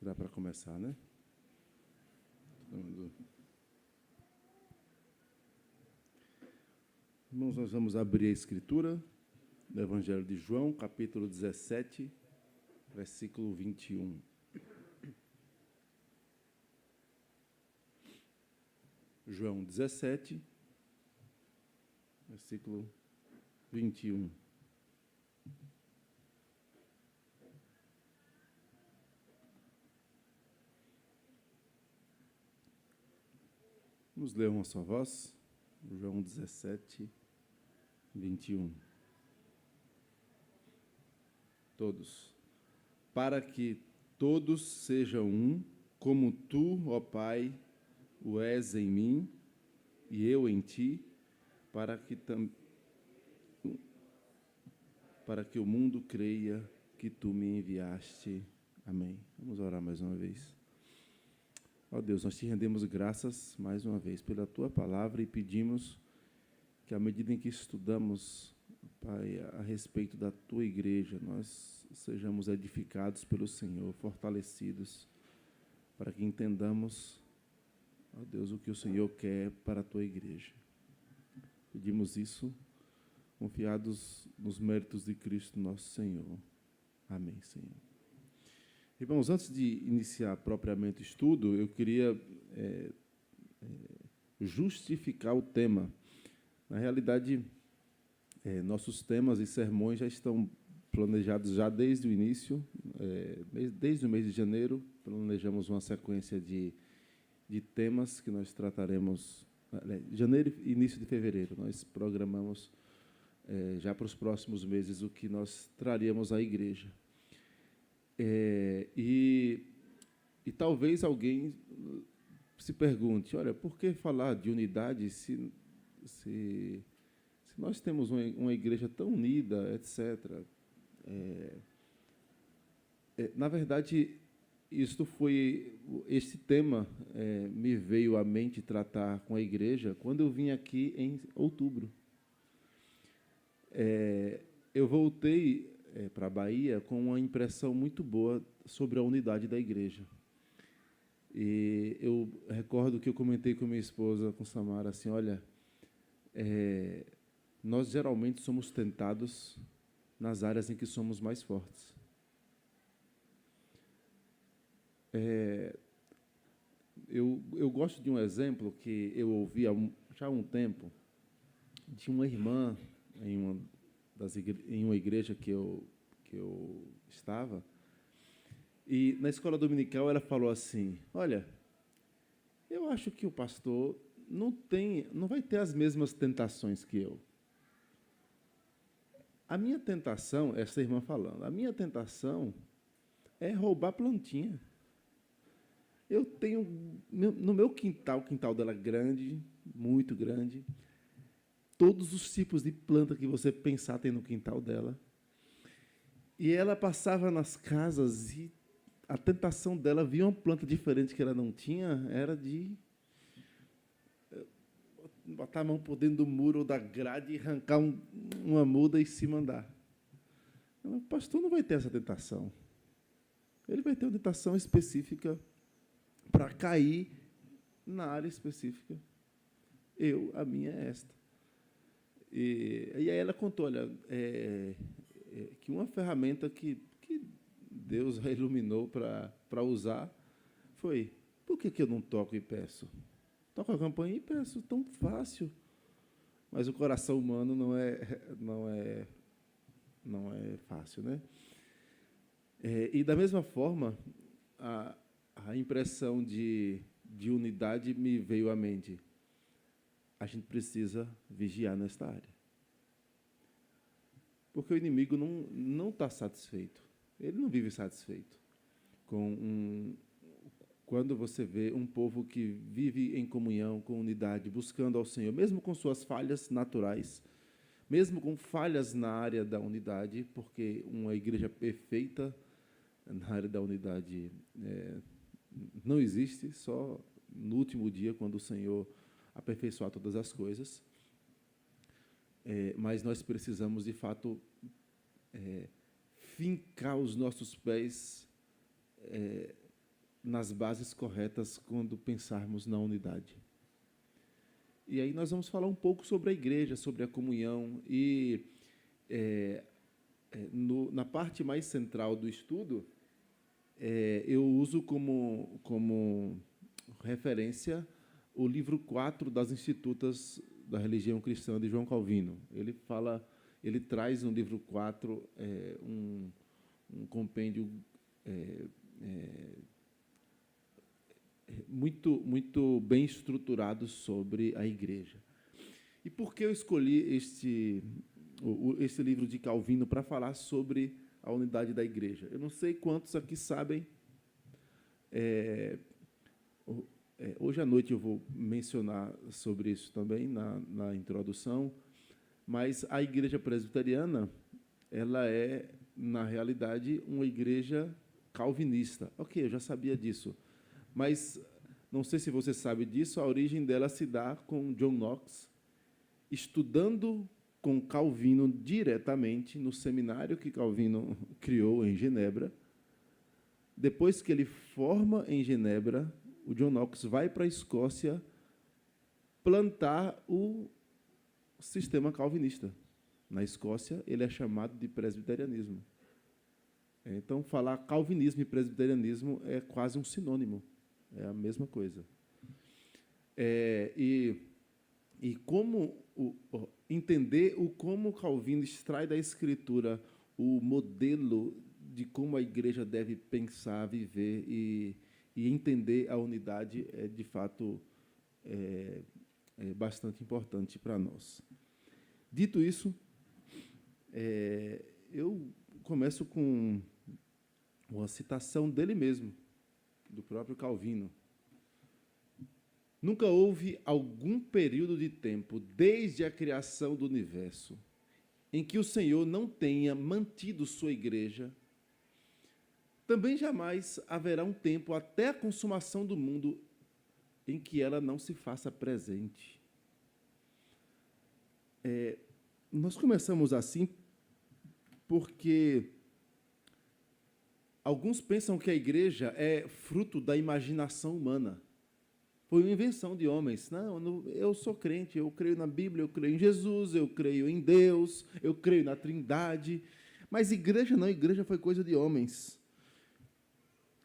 Dá para começar, né? Irmãos, nós vamos abrir a Escritura do Evangelho de João, capítulo 17, versículo 21. João 17, versículo 21. Vamos ler uma só voz. João 17, 21. Todos. Para que todos sejam um, como tu, ó Pai, o és em mim e eu em ti, para que o mundo creia que tu me enviaste. Amém. Vamos orar mais uma vez. Ó Deus, nós te rendemos graças mais uma vez pela tua palavra e pedimos que, à medida em que estudamos, Pai, a respeito da tua igreja, nós sejamos edificados pelo Senhor, fortalecidos, para que entendamos, ó Deus, o que o Senhor quer para a tua igreja. Pedimos isso confiados nos méritos de Cristo, nosso Senhor. Amém, Senhor. Irmãos, antes de iniciar propriamente o estudo, eu queria justificar o tema. Na realidade, nossos temas e sermões já estão planejados já desde o início, desde o mês de janeiro. Planejamos uma sequência de temas que nós trataremos. Janeiro e início de fevereiro, nós programamos já para os próximos meses o que nós traríamos à igreja. E talvez alguém se pergunte, olha, por que falar de unidade se nós temos uma igreja tão unida, etc. Na verdade, este tema me veio à mente tratar com a igreja quando eu vim aqui em outubro. Eu voltei para a Bahia com uma impressão muito boa sobre a unidade da igreja. E eu recordo que eu comentei com minha esposa, com Samara, assim, olha, nós geralmente somos tentados nas áreas em que somos mais fortes. Eu gosto de um exemplo que eu ouvi já há um tempo, de uma irmã em uma igreja que eu estava, e na escola dominical ela falou assim, olha, eu acho que o pastor não vai ter as mesmas tentações que eu. A minha tentação, essa irmã falando, a minha tentação é roubar plantinha. Eu tenho, no meu quintal, o quintal dela é grande, muito grande, todos os tipos de planta que você pensar tem no quintal dela. E ela passava nas casas e a tentação dela, via uma planta diferente que ela não tinha, era de botar a mão por dentro do muro ou da grade e arrancar uma muda e se mandar. O pastor não vai ter essa tentação. Ele vai ter uma tentação específica para cair na área específica. A minha é esta. E aí ela contou, olha, que uma ferramenta que Deus a iluminou para usar foi, por que eu não toco e peço? Toco a campainha e peço, tão fácil. Mas o coração humano não é fácil, né? E da mesma forma, a impressão de unidade me veio à mente. A gente precisa vigiar nesta área. Porque o inimigo não está satisfeito. Ele não vive satisfeito quando você vê um povo que vive em comunhão, com unidade, buscando ao Senhor, mesmo com suas falhas naturais, mesmo com falhas na área da unidade, porque uma igreja perfeita na área da unidade não existe, só no último dia, quando o Senhor aperfeiçoar todas as coisas. Mas nós precisamos, de fato, fincar os nossos pés nas bases corretas quando pensarmos na unidade. E aí nós vamos falar um pouco sobre a igreja, sobre a comunhão. E na parte mais central do estudo, eu uso como referência o livro 4 das Institutas da Religião Cristã de João Calvino. Ele traz no livro 4 um compêndio muito bem estruturado sobre a igreja. E por que eu escolhi esse livro de Calvino para falar sobre a unidade da igreja? Eu não sei quantos aqui sabem. Hoje à noite eu vou mencionar sobre isso também na introdução, mas a igreja presbiteriana, ela é, na realidade, uma igreja calvinista. Ok, eu já sabia disso, mas não sei se você sabe disso, a origem dela se dá com John Knox, estudando com Calvino diretamente no seminário que Calvino criou em Genebra. Depois que ele forma em Genebra, o John Knox vai para a Escócia plantar o sistema calvinista. Na Escócia, ele é chamado de presbiterianismo. Então, falar calvinismo e presbiterianismo é quase um sinônimo, é a mesma coisa. E como entender como Calvino extrai da Escritura o modelo de como a igreja deve pensar, viver e entender a unidade é, de fato, bastante importante para nós. Dito isso, eu começo com uma citação dele mesmo, do próprio Calvino. Nunca houve algum período de tempo, desde a criação do universo, em que o Senhor não tenha mantido sua igreja. Também jamais haverá um tempo, até a consumação do mundo, em que ela não se faça presente. Nós começamos assim porque alguns pensam que a igreja é fruto da imaginação humana. Foi uma invenção de homens. Não, eu sou crente, eu creio na Bíblia, eu creio em Jesus, eu creio em Deus, eu creio na Trindade. Mas igreja não, igreja foi coisa de homens.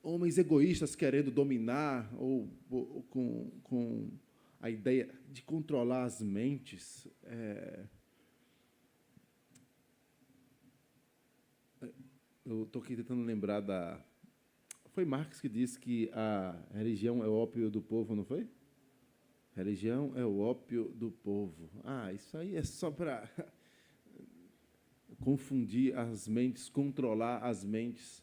Homens egoístas querendo dominar ou com a ideia de controlar as mentes. Eu estou aqui tentando lembrar Foi Marx que disse que a religião é o ópio do povo, não foi? Religião é o ópio do povo. Isso aí é só para confundir as mentes, controlar as mentes,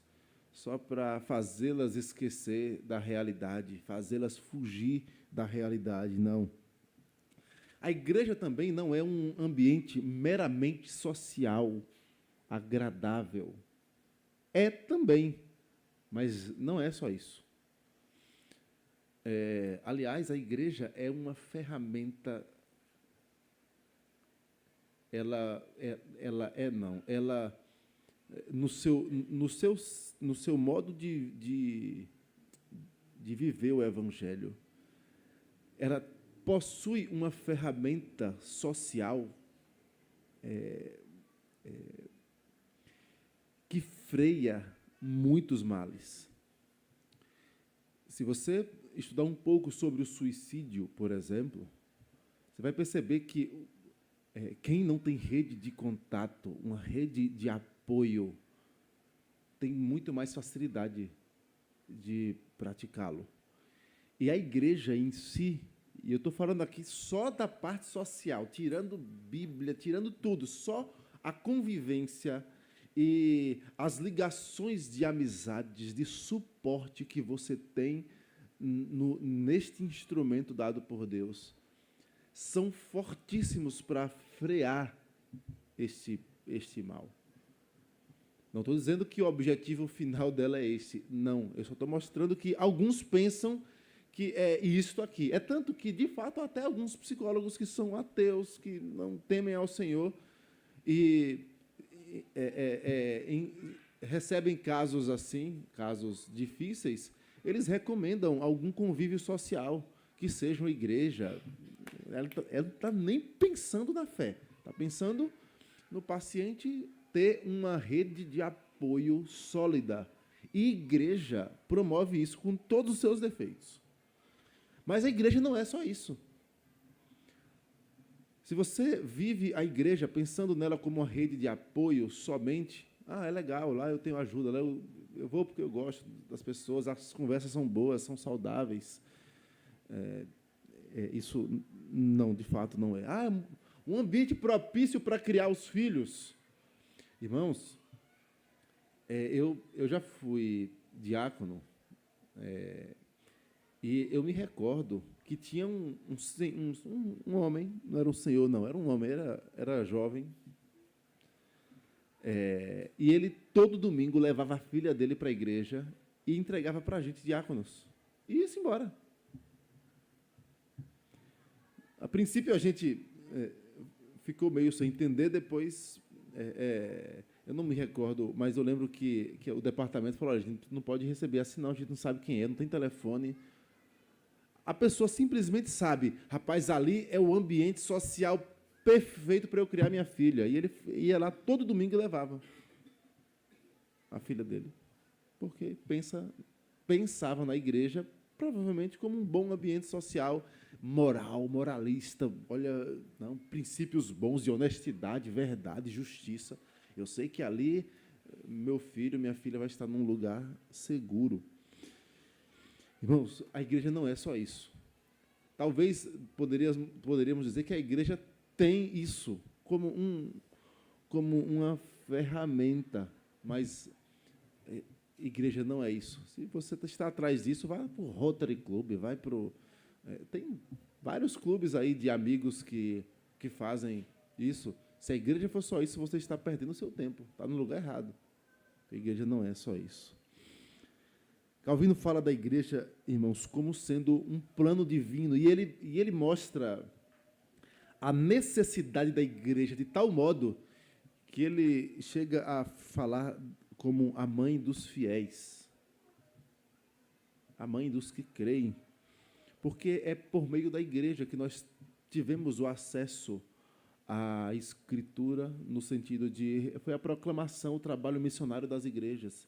só para fazê-las esquecer da realidade, fazê-las fugir da realidade. Não. A igreja também não é um ambiente meramente social, agradável. É também, mas não é só isso. Aliás, a igreja é uma ferramenta. No seu modo de viver o Evangelho, ela possui uma ferramenta social que freia muitos males. Se você estudar um pouco sobre o suicídio, por exemplo, você vai perceber que quem não tem rede de contato, uma rede de apoio, tem muito mais facilidade de praticá-lo. E a igreja em si, e eu estou falando aqui só da parte social, tirando Bíblia, tirando tudo, só a convivência e as ligações de amizades, de suporte que você tem neste instrumento dado por Deus, são fortíssimos para frear este mal. Não estou dizendo que o objetivo final dela é esse. Não, eu só estou mostrando que alguns pensam que é isto aqui. É tanto que, de fato, até alguns psicólogos que são ateus, que não temem ao Senhor, recebem casos assim, casos difíceis, eles recomendam algum convívio social, que seja uma igreja. Ela está nem pensando na fé, está pensando no paciente ter uma rede de apoio sólida. E igreja promove isso com todos os seus defeitos. Mas a igreja não é só isso. Se você vive a igreja pensando nela como uma rede de apoio somente, é legal, lá eu tenho ajuda, lá eu vou porque eu gosto das pessoas, as conversas são boas, são saudáveis. Isso não, de fato, não é. Um ambiente propício para criar os filhos. Irmãos, eu já fui diácono, e eu me recordo que tinha um homem, não era um senhor, não, era um homem, era jovem, e ele, todo domingo, levava a filha dele para a igreja e entregava para a gente, diáconos, e ia-se embora. A princípio, a gente ficou meio sem entender, depois, eu não me recordo, mas eu lembro que o departamento falou, a gente não pode receber assim, não, a gente não sabe quem é, não tem telefone. A pessoa simplesmente sabe, rapaz, ali é o ambiente social perfeito para eu criar minha filha. E ele ia lá todo domingo e levava a filha dele, porque pensava na igreja provavelmente como um bom ambiente social, moralista, princípios bons de honestidade, verdade, justiça. Eu sei que ali meu filho, minha filha vai estar num lugar seguro. Irmãos, a igreja não é só isso. Talvez poderíamos dizer que a igreja tem isso como uma ferramenta, mas igreja não é isso. Se você está atrás disso, vai para o Rotary Club, vai para o... tem vários clubes aí de amigos que fazem isso. Se a igreja for só isso, você está perdendo o seu tempo, está no lugar errado. A igreja não é só isso. Calvino fala da igreja, irmãos, como sendo um plano divino, e ele mostra a necessidade da igreja de tal modo que ele chega a falar como a mãe dos fiéis, a mãe dos que creem, porque é por meio da igreja que nós tivemos o acesso à Escritura, no sentido de... foi a proclamação, o trabalho missionário das igrejas,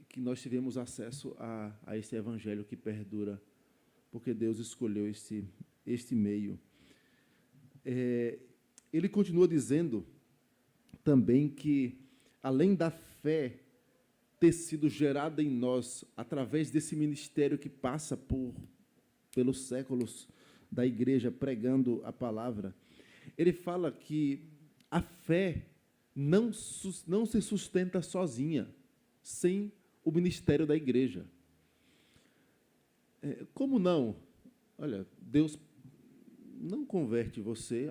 que nós tivemos acesso a esse evangelho que perdura, porque Deus escolheu este meio. Ele continua dizendo também que, além da fé ter sido gerada em nós através desse ministério que passa pelos séculos da igreja pregando a palavra, ele fala que a fé não se sustenta sozinha, sem o ministério da igreja. Como não? Olha, Deus não converte você.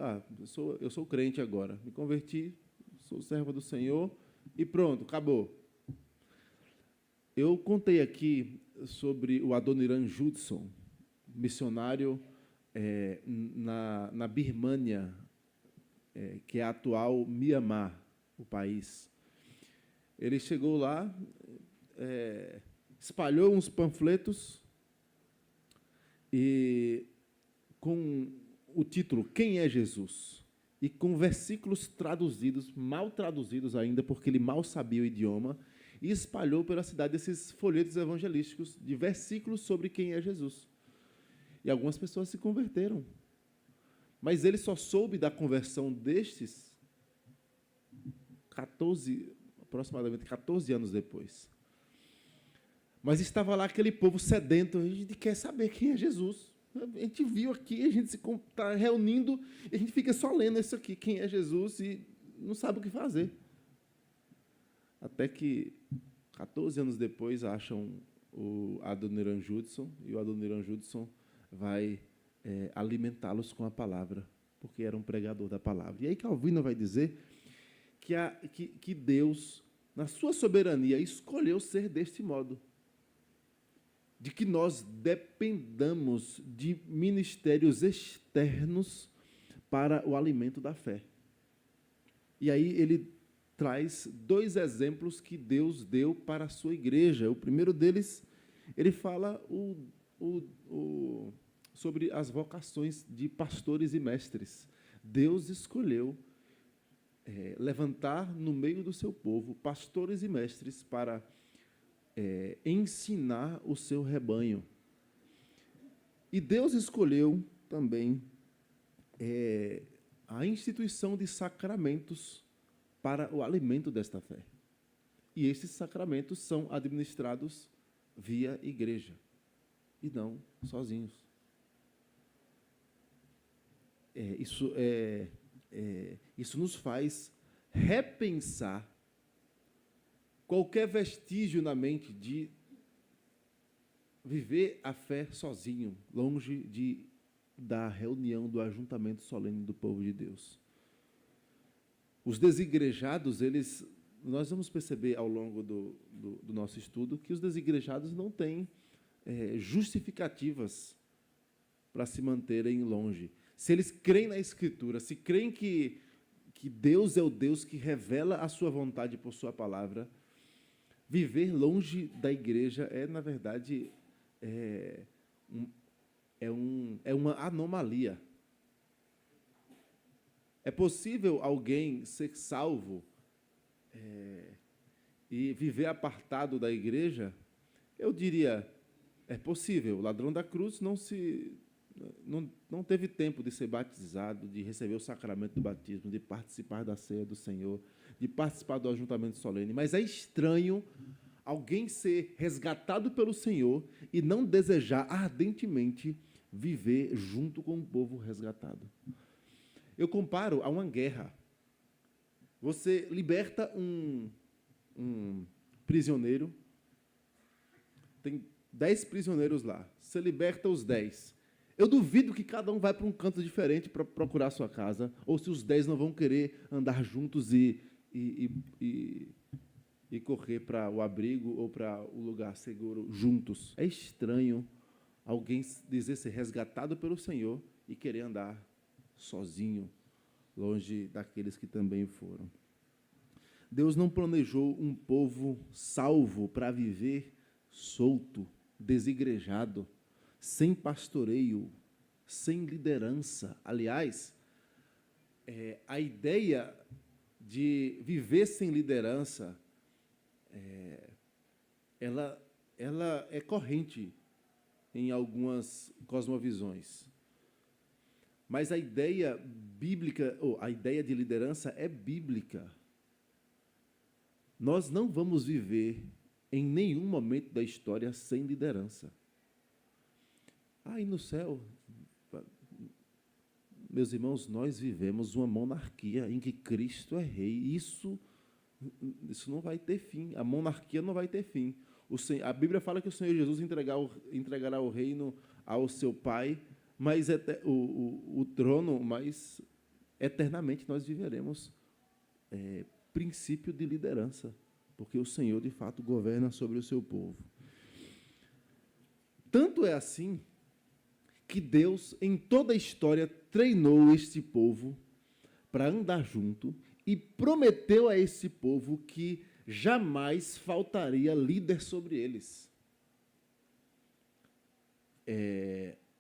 Eu sou crente agora, me converti, sou servo do Senhor e pronto, acabou. Eu contei aqui sobre o Adoniran Judson, missionário na Birmânia, que é a atual Mianmar, o país. Ele chegou lá, espalhou uns panfletos e com o título Quem é Jesus? E com versículos traduzidos, mal traduzidos ainda, porque ele mal sabia o idioma, e espalhou pela cidade esses folhetos evangelísticos de versículos sobre quem é Jesus. E algumas pessoas se converteram. Mas ele só soube da conversão destes aproximadamente 14 anos depois. Mas estava lá aquele povo sedento, a gente quer saber quem é Jesus. A gente viu aqui, a gente está reunindo, e a gente fica só lendo isso aqui, quem é Jesus, e não sabe o que fazer. Até que, 14 anos depois, acham o Adoniran Judson, e o Adoniran Judson vai alimentá-los com a palavra, porque era um pregador da palavra. E aí Calvino vai dizer que Deus, na sua soberania, escolheu ser deste modo, de que nós dependamos de ministérios externos para o alimento da fé. E aí ele traz dois exemplos que Deus deu para a sua igreja. O primeiro deles, ele fala sobre as vocações de pastores e mestres. Deus escolheu levantar no meio do seu povo pastores e mestres para ensinar o seu rebanho. E Deus escolheu também a instituição de sacramentos para o alimento desta fé. E esses sacramentos são administrados via igreja, e não sozinhos. Isso nos faz repensar qualquer vestígio na mente de viver a fé sozinho, longe da reunião, do ajuntamento solene do povo de Deus. Os desigrejados, nós vamos perceber ao longo do nosso estudo que os desigrejados não têm justificativas para se manterem longe. Se eles creem na Escritura, se creem que Deus é o Deus que revela a sua vontade por sua palavra, viver longe da igreja na verdade, uma anomalia. É possível alguém ser salvo e viver apartado da igreja? Eu diria, é possível. O ladrão da cruz não teve tempo de ser batizado, de receber o sacramento do batismo, de participar da ceia do Senhor, de participar do ajuntamento solene. Mas é estranho alguém ser resgatado pelo Senhor e não desejar ardentemente viver junto com o povo resgatado. Eu comparo a uma guerra. Você liberta um prisioneiro, tem 10 prisioneiros lá, você liberta os 10. Eu duvido que cada um vai para um canto diferente para procurar a sua casa, ou se os 10 não vão querer andar juntos e correr para o abrigo ou para o lugar seguro juntos. É estranho alguém dizer ser resgatado pelo Senhor e querer andar sozinho, longe daqueles que também foram. Deus não planejou um povo salvo para viver solto, desigrejado, sem pastoreio, sem liderança. Aliás, a ideia de viver sem liderança, ela é corrente em algumas cosmovisões. Mas a ideia bíblica, ou a ideia de liderança é bíblica. Nós não vamos viver em nenhum momento da história sem liderança. E no céu, meus irmãos, nós vivemos uma monarquia em que Cristo é rei. Isso não vai ter fim. A monarquia não vai ter fim. A Bíblia fala que o Senhor Jesus entregará o reino ao seu Pai, mas o trono, mas eternamente nós viveremos princípio de liderança, porque o Senhor, de fato, governa sobre o seu povo. Tanto é assim que Deus, em toda a história, treinou este povo para andar junto e prometeu a esse povo que jamais faltaria líder sobre eles.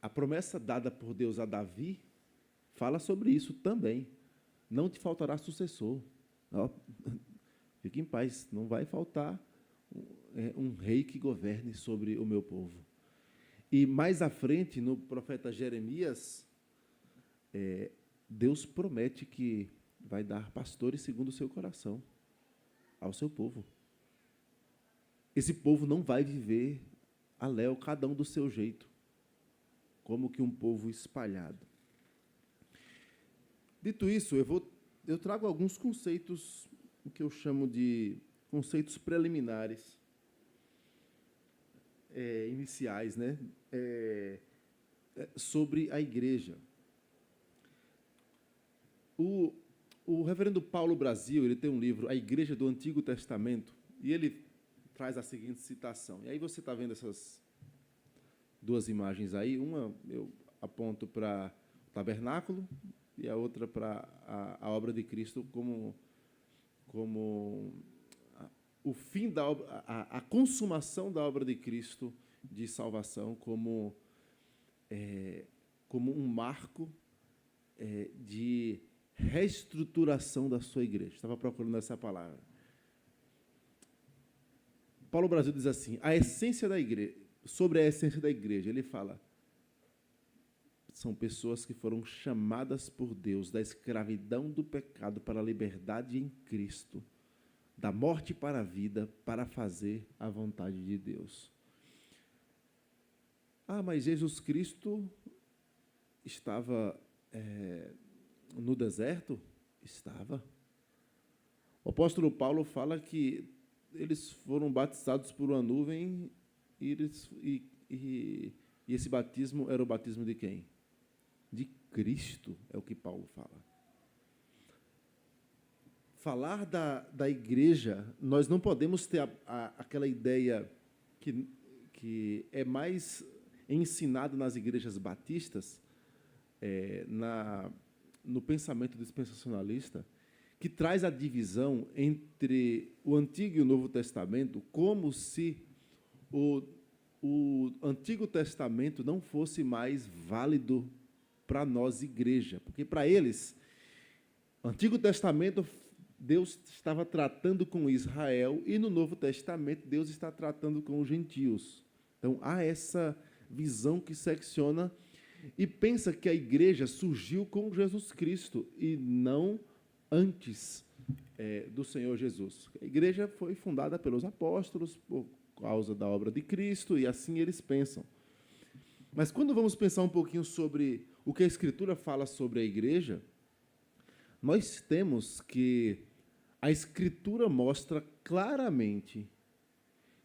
A promessa dada por Deus a Davi fala sobre isso também. Não te faltará sucessor. Fique em paz, não vai faltar um rei que governe sobre o meu povo. E mais à frente, no profeta Jeremias, Deus promete que vai dar pastores segundo o seu coração ao seu povo. Esse povo não vai viver a léu, cada um do seu jeito, como que um povo espalhado. Dito isso, eu trago alguns conceitos, o que eu chamo de conceitos preliminares, iniciais, né? Sobre a igreja. O reverendo Paulo Brasil, ele tem um livro, A Igreja do Antigo Testamento, e ele traz a seguinte citação. E aí você está vendo essas duas imagens aí, uma eu aponto para o tabernáculo e a outra para a obra de Cristo como como o fim da obra, a consumação da obra de Cristo de salvação, como um marco de reestruturação da sua igreja. Estava procurando essa palavra. Paulo Brasil diz assim, a essência da igreja, sobre a essência da igreja, ele fala, são pessoas que foram chamadas por Deus da escravidão do pecado para a liberdade em Cristo, da morte para a vida, para fazer a vontade de Deus. Ah, mas Jesus Cristo estava no deserto? Estava. O apóstolo Paulo fala que eles foram batizados por uma nuvem e esse batismo era o batismo de quem? De Cristo, é o que Paulo fala. Falar da igreja, nós não podemos ter aquela ideia que é mais ensinado nas igrejas batistas, no pensamento dispensacionalista, que traz a divisão entre o Antigo e o Novo Testamento, como se o Antigo Testamento não fosse mais válido para nós, igreja. Porque, para eles, o Antigo Testamento, Deus estava tratando com Israel, e no Novo Testamento, Deus está tratando com os gentios. Então, há essa visão que secciona e pensa que a igreja surgiu com Jesus Cristo e não antes do Senhor Jesus. A igreja foi fundada pelos apóstolos por causa da obra de Cristo, e assim eles pensam. Mas quando vamos pensar um pouquinho sobre o que a Escritura fala sobre a igreja, nós temos que a Escritura mostra claramente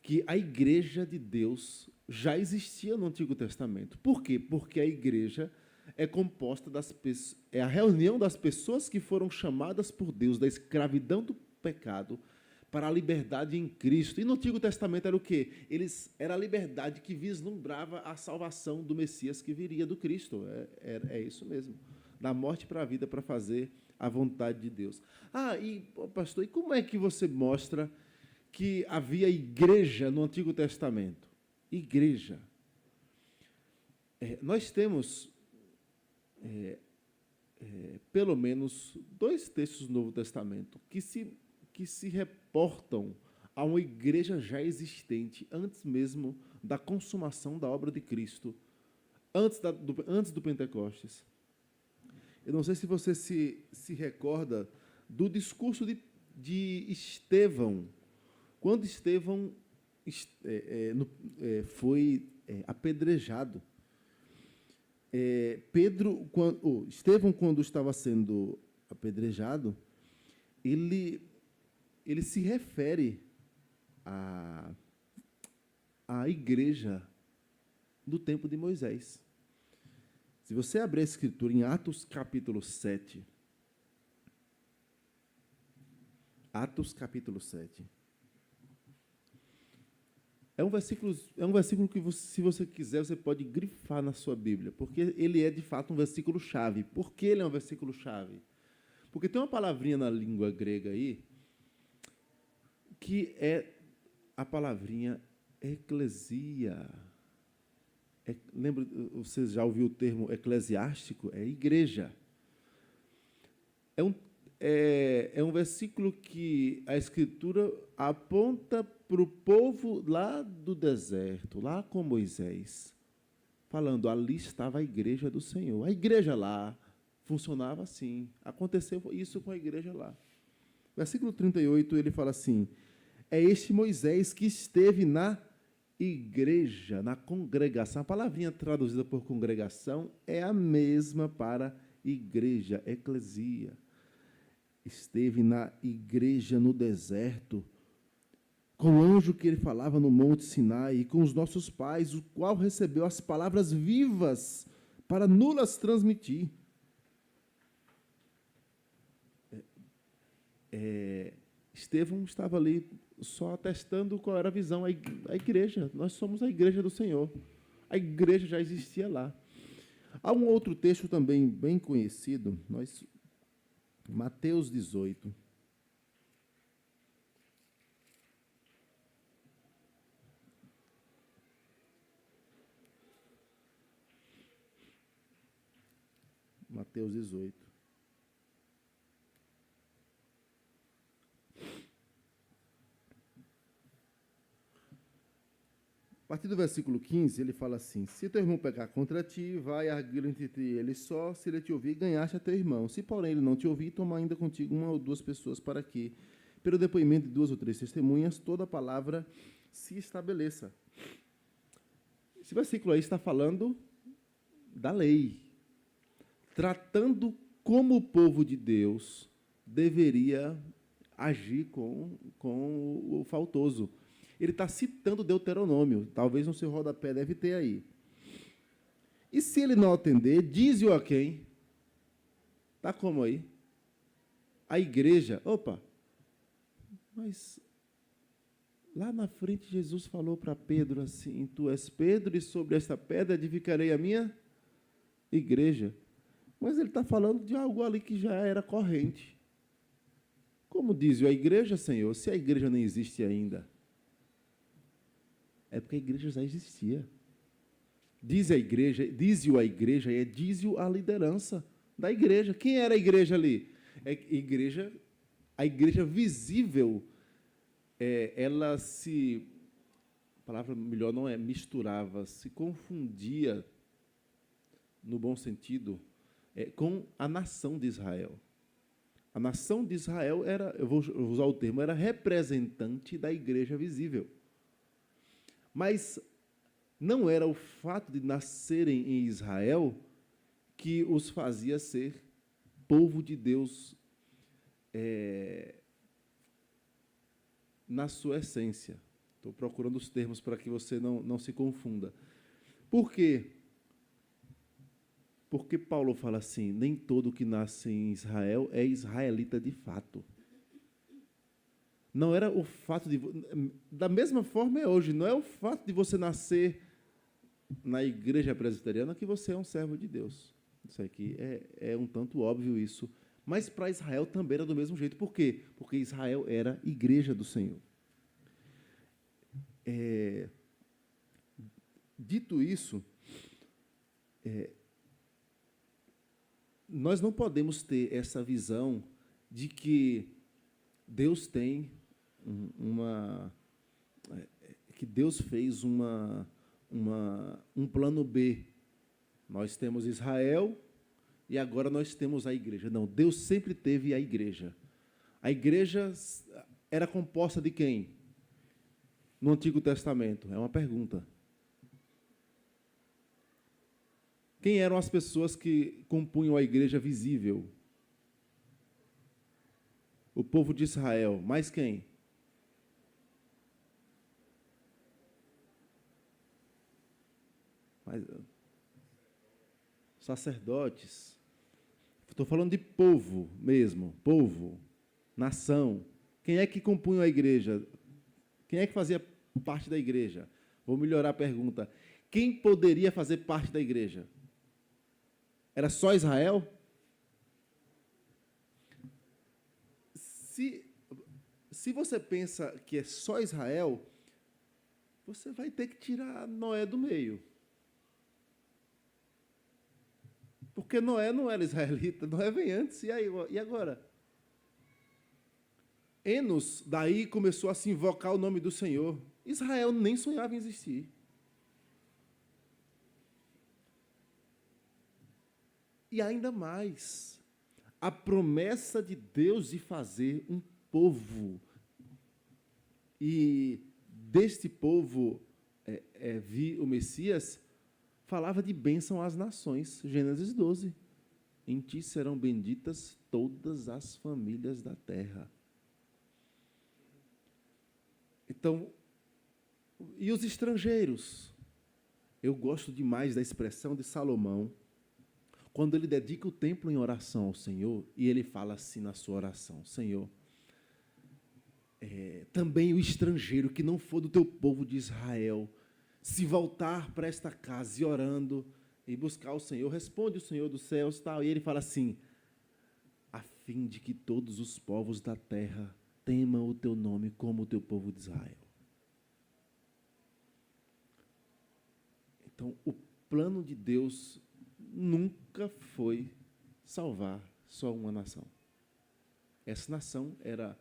que a igreja de Deus já existia no Antigo Testamento. Por quê? Porque a igreja é composta é a reunião das pessoas que foram chamadas por Deus da escravidão do pecado para a liberdade em Cristo. E no Antigo Testamento era o quê? Era a liberdade que vislumbrava a salvação do Messias que viria do Cristo. É isso mesmo. Da morte para a vida, para fazer a vontade de Deus. Pastor, e como é que você mostra que havia igreja no Antigo Testamento? Igreja. Nós temos pelo menos 2 textos do Novo Testamento que se reportam a uma igreja já existente antes mesmo da consumação da obra de Cristo, antes do Pentecostes. Eu não sei se você se recorda do discurso de Estevão, quando Estevão foi apedrejado. Estevão, quando estava sendo apedrejado, ele se refere à igreja do tempo de Moisés. Se você abrir a Escritura em Atos capítulo 7, é um versículo que, se você quiser, você pode grifar na sua Bíblia, porque ele é, de fato, um versículo-chave. Por que ele é um versículo-chave? Porque tem uma palavrinha na língua grega aí, que é a palavrinha eclesia. Lembra, você já ouviu o termo eclesiástico? É igreja. É um versículo que a Escritura aponta para o povo lá do deserto, lá com Moisés, falando, ali estava a igreja do Senhor. A igreja lá funcionava assim. Aconteceu isso com a igreja lá. Versículo 38, ele fala assim, é este Moisés que esteve na igreja, na congregação. A palavrinha traduzida por congregação é a mesma para igreja, eclesia. Esteve na igreja no deserto, com o anjo que ele falava no Monte Sinai, e com os nossos pais, o qual recebeu as palavras vivas para nos transmitir. Estevão estava ali só atestando qual era a visão, a igreja. Nós somos a igreja do Senhor. A igreja já existia lá. Há um outro texto também bem conhecido, Mateus 18. Mateus 18. A partir do versículo 15, ele fala assim: se teu irmão pecar contra ti, vai arguir entre ti e ele só, se ele te ouvir, ganhaste a teu irmão. Se, porém, ele não te ouvir, toma ainda contigo uma ou duas pessoas para que, pelo depoimento de duas ou três testemunhas, toda a palavra se estabeleça. Esse versículo aí está falando da lei, tratando como o povo de Deus deveria agir com o faltoso. Ele está citando Deuteronômio, talvez no seu rodapé deve ter aí. E se ele não atender, dize-o a quem? Está como aí? A igreja. Opa, mas lá na frente Jesus falou para Pedro assim: tu és Pedro e sobre esta pedra edificarei a minha igreja. Mas ele está falando de algo ali que já era corrente. Como diz a igreja, Senhor, se a igreja nem existe ainda? É porque a igreja já existia. Diz-o a igreja e diz-o a liderança da igreja. Quem era a igreja ali? A igreja visível, ela se, a palavra melhor não é misturava, se confundia, no bom sentido, com a nação de Israel. A nação de Israel era, eu vou usar o termo, era representante da igreja visível. Mas não era o fato de nascerem em Israel que os fazia ser povo de Deus na sua essência. Estou procurando os termos para que você não se confunda. Por quê? Porque Paulo fala assim: nem todo que nasce em Israel é israelita de fato. Não era o fato de... Da mesma forma é hoje, não é o fato de você nascer na igreja presbiteriana que você é um servo de Deus. Isso aqui é um tanto óbvio isso. Mas para Israel também era do mesmo jeito. Por quê? Porque Israel era igreja do Senhor. Dito isso, nós não podemos ter essa visão de que Deus tem que Deus fez um plano B. Nós temos Israel e agora nós temos a igreja. Não, Deus sempre teve a igreja. A igreja era composta de quem? No Antigo Testamento? É uma pergunta. Quem eram as pessoas que compunham a igreja visível? O povo de Israel. Mais quem? Sacerdotes. Estou falando de povo mesmo, povo, nação. Quem é que compunha a igreja? Quem é que fazia parte da igreja? Vou melhorar a pergunta. Quem poderia fazer parte da igreja? Era só Israel? Se você pensa que é só Israel, você vai ter que tirar Noé do meio. Porque Noé não era israelita, Noé vem antes, e agora? Enos, daí começou a se invocar o nome do Senhor. Israel nem sonhava em existir. E ainda mais, a promessa de Deus de fazer um povo, e deste povo vir o Messias, falava de bênção às nações. Gênesis 12. Em ti serão benditas todas as famílias da terra. Então, e os estrangeiros? Eu gosto demais da expressão de Salomão, quando ele dedica o templo em oração ao Senhor, e ele fala assim na sua oração: Senhor, também o estrangeiro que não for do teu povo de Israel, se voltar para esta casa e orando e buscar o Senhor, responde o Senhor dos céus, tal. E ele fala assim: a fim de que todos os povos da terra temam o teu nome como o teu povo de Israel. Então, o plano de Deus nunca foi salvar só uma nação. Essa nação era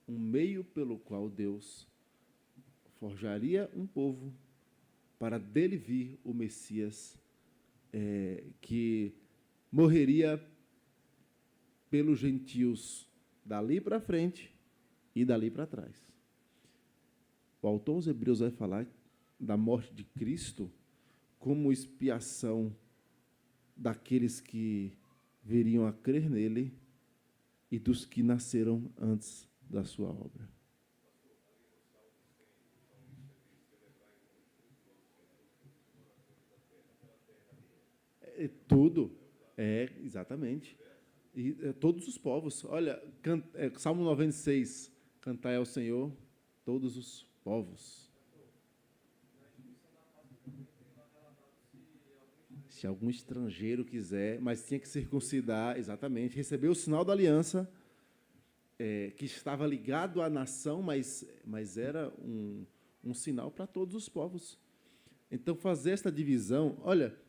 um meio pelo qual Deus forjaria um povo para dele vir o Messias, que morreria pelos gentios dali para frente e dali para trás. O autor aos Hebreus vai falar da morte de Cristo como expiação daqueles que viriam a crer nele e dos que nasceram antes da sua obra. Tudo. Exatamente. E todos os povos. Olha, Salmo 96, cantai ao Senhor todos os povos. Se algum estrangeiro quiser, mas tinha que circuncidar, exatamente, receber o sinal da aliança, que estava ligado à nação, mas era um sinal para todos os povos. Então, fazer esta divisão, olha,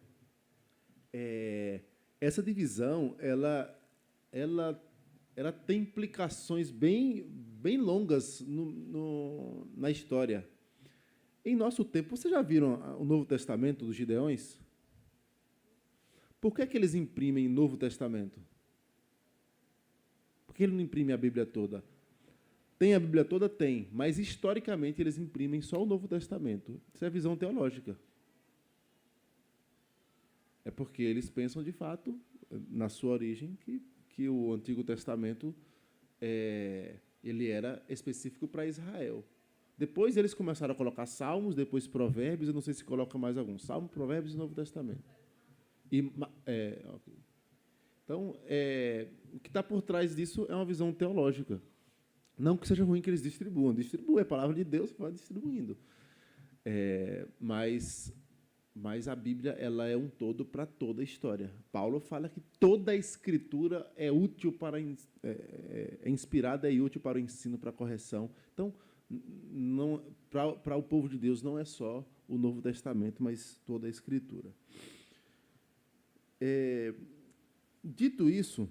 essa divisão, ela tem implicações bem longas na história. Em nosso tempo, vocês já viram o Novo Testamento dos Gideões? Por que eles imprimem o Novo Testamento? Por que ele não imprime a Bíblia toda? Tem a Bíblia toda? Tem, mas historicamente eles imprimem só o Novo Testamento. Isso é a visão teológica. É porque eles pensam, de fato, na sua origem, que o Antigo Testamento ele era específico para Israel. Depois eles começaram a colocar Salmos, depois Provérbios, eu não sei se coloca mais algum. Salmo, Provérbios e Novo Testamento. Okay. Então, o que está por trás disso é uma visão teológica. Não que seja ruim que eles distribuam. Distribui a palavra de Deus, vai distribuindo. Mas a Bíblia ela é um todo para toda a história. Paulo fala que toda a Escritura é útil é inspirada e útil para o ensino, para a correção. Então, para o povo de Deus não é só o Novo Testamento, mas toda a Escritura. Dito isso,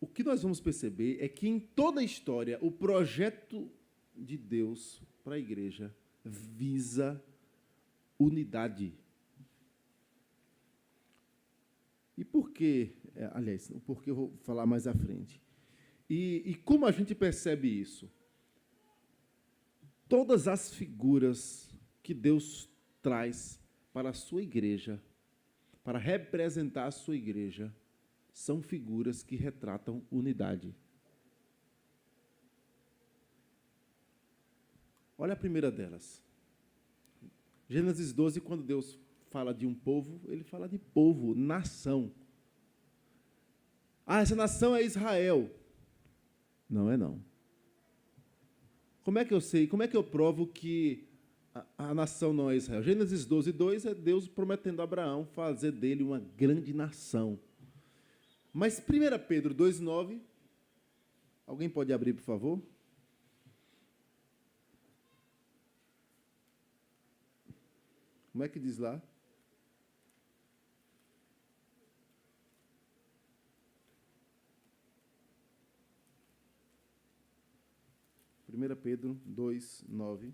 o que nós vamos perceber é que em toda a história o projeto de Deus para a igreja visa unidade. E por quê? Aliás, o porquê eu vou falar mais à frente. E como a gente percebe isso? Todas as figuras que Deus traz para a sua igreja, para representar a sua igreja, são figuras que retratam unidade. Olha a primeira delas. Gênesis 12, quando Deus fala de um povo, ele fala de povo, nação. Essa nação é Israel. Não é não. Como é que eu sei? Como é que eu provo que a nação não é Israel? Gênesis 12, 2 é Deus prometendo a Abraão fazer dele uma grande nação. Mas 1 Pedro 2, 9, alguém pode abrir, por favor? Como é que diz lá? Primeira Pedro 2, 9.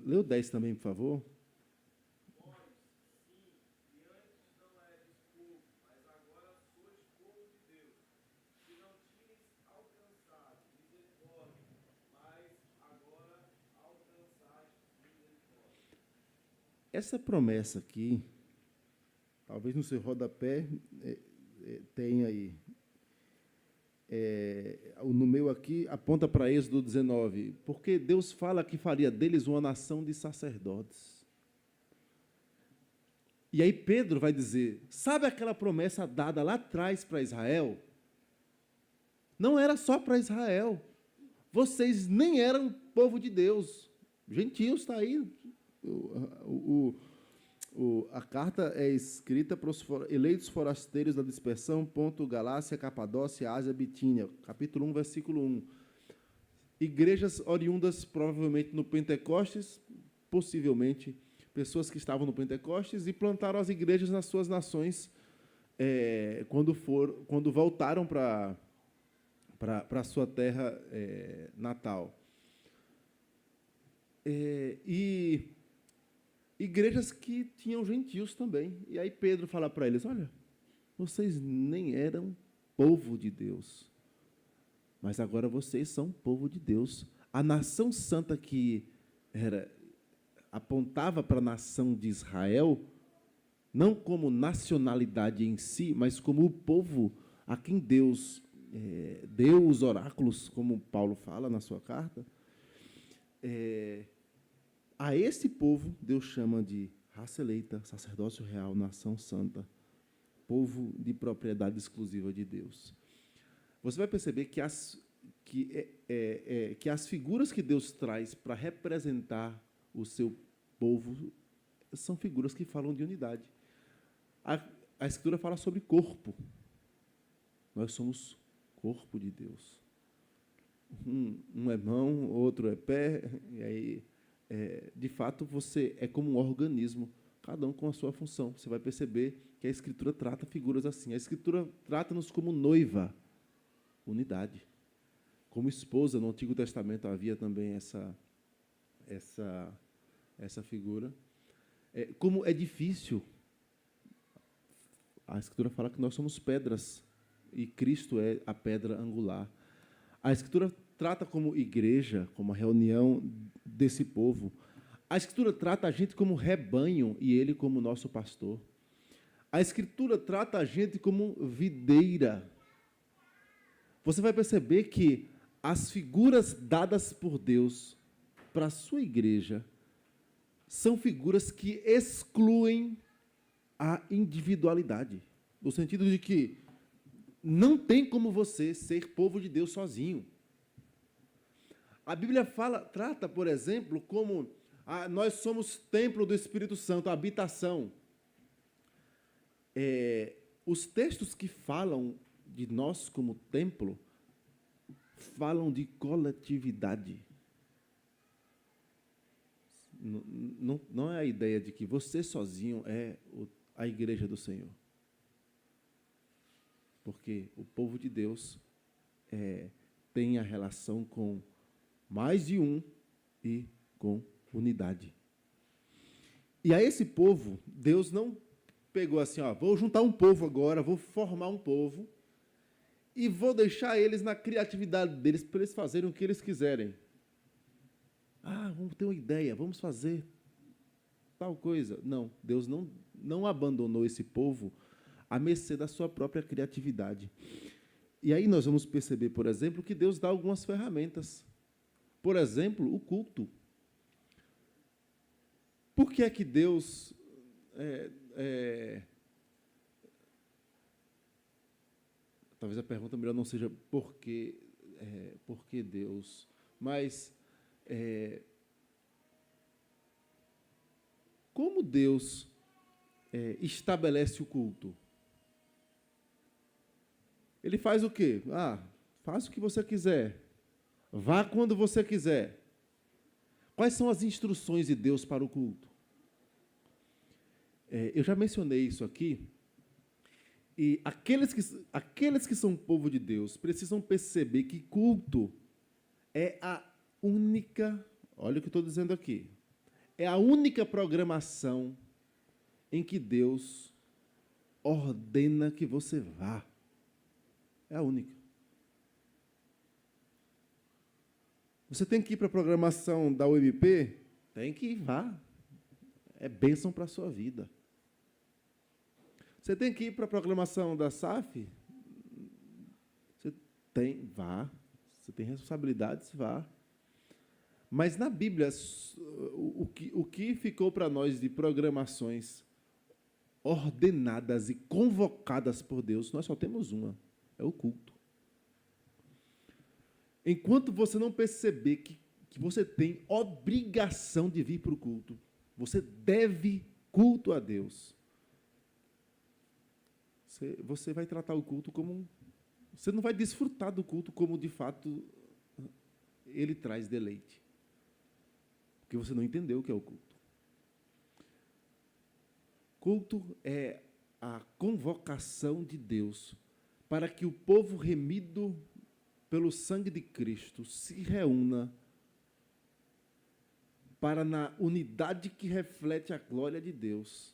Lê o 10 também, por favor. Essa promessa aqui, talvez no seu rodapé tenha aí. No meu aqui, aponta para Êxodo 19, porque Deus fala que faria deles uma nação de sacerdotes. E aí Pedro vai dizer, sabe aquela promessa dada lá atrás para Israel? Não era só para Israel. Vocês nem eram povo de Deus. Gentios está aí. A carta é escrita para os eleitos forasteiros da dispersão, Galácia, Capadócia, Ásia, Bitínia. Capítulo 1, versículo 1. Igrejas oriundas, provavelmente, no Pentecostes, possivelmente, pessoas que estavam no Pentecostes e plantaram as igrejas nas suas nações quando voltaram para a sua terra natal. E igrejas que tinham gentios também. E aí Pedro fala para eles, olha, vocês nem eram povo de Deus, mas agora vocês são povo de Deus. A nação santa que apontava para a nação de Israel, não como nacionalidade em si, mas como o povo a quem Deus deu os oráculos, como Paulo fala na sua carta. A esse povo, Deus chama de raça eleita, sacerdócio real, nação santa, povo de propriedade exclusiva de Deus. Você vai perceber que as figuras que Deus traz para representar o seu povo são figuras que falam de unidade. A Escritura fala sobre corpo. Nós somos corpo de Deus. Um é mão, outro é pé, e aí, de fato, você é como um organismo, cada um com a sua função. Você vai perceber que a Escritura trata figuras assim. A Escritura trata-nos como noiva, unidade. Como esposa, no Antigo Testamento havia também essa figura. Como edifício, a Escritura fala que nós somos pedras e Cristo é a pedra angular. A Escritura trata como igreja, como a reunião desse povo. A Escritura trata a gente como rebanho e Ele como nosso pastor. A Escritura trata a gente como videira. Você vai perceber que as figuras dadas por Deus para a sua igreja são figuras que excluem a individualidade, no sentido de que não tem como você ser povo de Deus sozinho. A Bíblia trata, por exemplo, como nós somos templo do Espírito Santo, habitação. Os textos que falam de nós como templo falam de coletividade. Não é a ideia de que você sozinho é a igreja do Senhor. Porque o povo de Deus tem a relação com mais de um e com unidade. E a esse povo, Deus não pegou assim, vou juntar um povo agora, vou formar um povo e vou deixar eles na criatividade deles para eles fazerem o que eles quiserem. Vamos ter uma ideia, vamos fazer tal coisa. Não, Deus não abandonou esse povo à mercê da sua própria criatividade. E aí nós vamos perceber, por exemplo, que Deus dá algumas ferramentas. Por exemplo, o culto. Por que é que Deus talvez a pergunta melhor não seja por que Deus, mas como Deus estabelece o culto? Ele faz o quê? Faz o que você quiser. Vá quando você quiser. Quais são as instruções de Deus para o culto? Eu já mencionei isso aqui. E aqueles que são povo de Deus precisam perceber que culto é a única, olha o que eu estou dizendo aqui, é a única programação em que Deus ordena que você vá. É a única. Você tem que ir para a programação da UMP? Tem que ir, vá. É bênção para a sua vida. Você tem que ir para a programação da SAF? Vá. Você tem responsabilidades, vá. Mas na Bíblia, o que ficou para nós de programações ordenadas e convocadas por Deus, nós só temos uma, é o culto. Enquanto você não perceber que você tem obrigação de vir para o culto, Você deve culto a Deus. Você vai tratar o culto como... Você não vai desfrutar do culto como, de fato, ele traz deleite. Porque você não entendeu o que é o culto. Culto é a convocação de Deus para que o povo remido pelo sangue de Cristo se reúna para, na unidade que reflete a glória de Deus,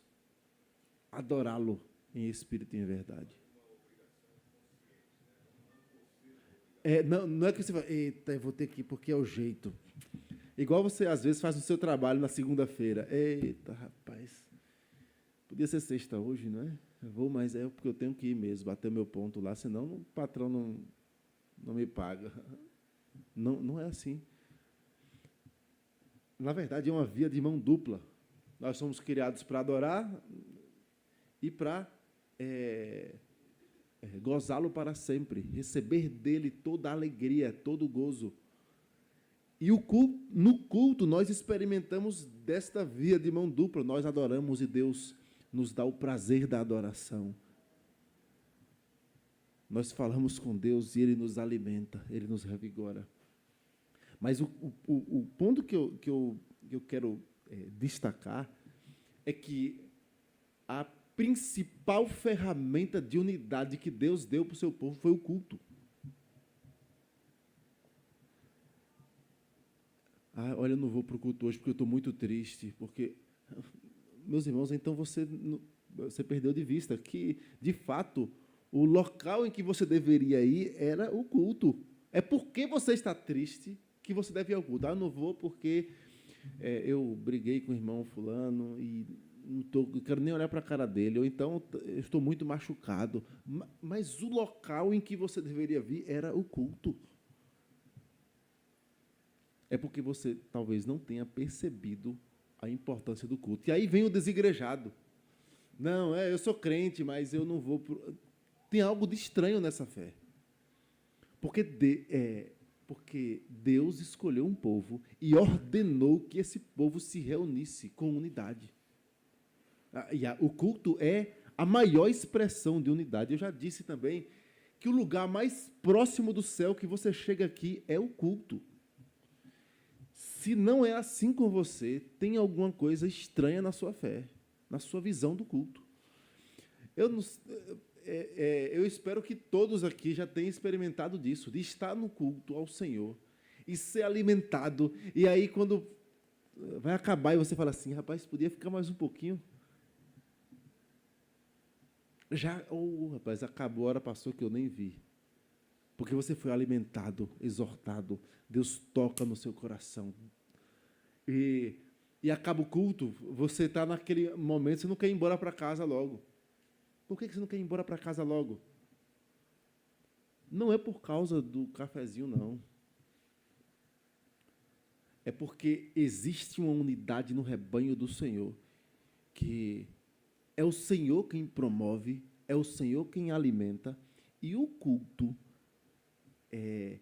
adorá-lo em espírito e em verdade. Não é que você vai, eita, eu vou ter que ir porque é o jeito. Igual você, às vezes, faz o seu trabalho na segunda-feira. Eita, rapaz, podia ser sexta hoje, não é? Eu vou, mas é porque eu tenho que ir mesmo, bater meu ponto lá, senão o patrão não me paga. Não é assim. Na verdade, é uma via de mão dupla. Nós somos criados para adorar e para gozá-lo para sempre, receber dele toda a alegria, todo o gozo. E no culto nós experimentamos desta via de mão dupla, nós adoramos e Deus nos dá o prazer da adoração. Nós falamos com Deus e Ele nos alimenta, Ele nos revigora. Mas o ponto que eu quero destacar é que a principal ferramenta de unidade que Deus deu para o seu povo foi o culto. Olha, eu não vou para o culto hoje porque eu estou muito triste, porque... Meus irmãos, então você perdeu de vista que, de fato, o local em que você deveria ir era o culto. É porque você está triste que você deve ir ao culto. Eu não vou porque eu briguei com o irmão fulano e não quero nem olhar para a cara dele, ou então eu estou muito machucado. Mas o local em que você deveria vir era o culto. É porque você talvez não tenha percebido a importância do culto. E aí vem o desigrejado. Não, eu sou crente, mas eu não vou... Tem algo de estranho nessa fé. Porque Deus escolheu um povo e ordenou que esse povo se reunisse com unidade. O culto é a maior expressão de unidade. Eu já disse também que o lugar mais próximo do céu que você chega aqui é o culto. Se não é assim com você, tem alguma coisa estranha na sua fé, na sua visão do culto. Eu espero que todos aqui já tenham experimentado disso, de estar no culto ao Senhor e ser alimentado. E aí, quando vai acabar e você fala assim, rapaz, podia ficar mais um pouquinho. Rapaz, acabou, a hora passou que eu nem vi. Porque você foi alimentado, exortado, Deus toca no seu coração. E acaba o culto, você está naquele momento, você não quer ir embora para casa logo. Por que você não quer ir embora para casa logo? Não é por causa do cafezinho, não. É porque existe uma unidade no rebanho do Senhor, que é o Senhor quem promove, é o Senhor quem alimenta, e o culto é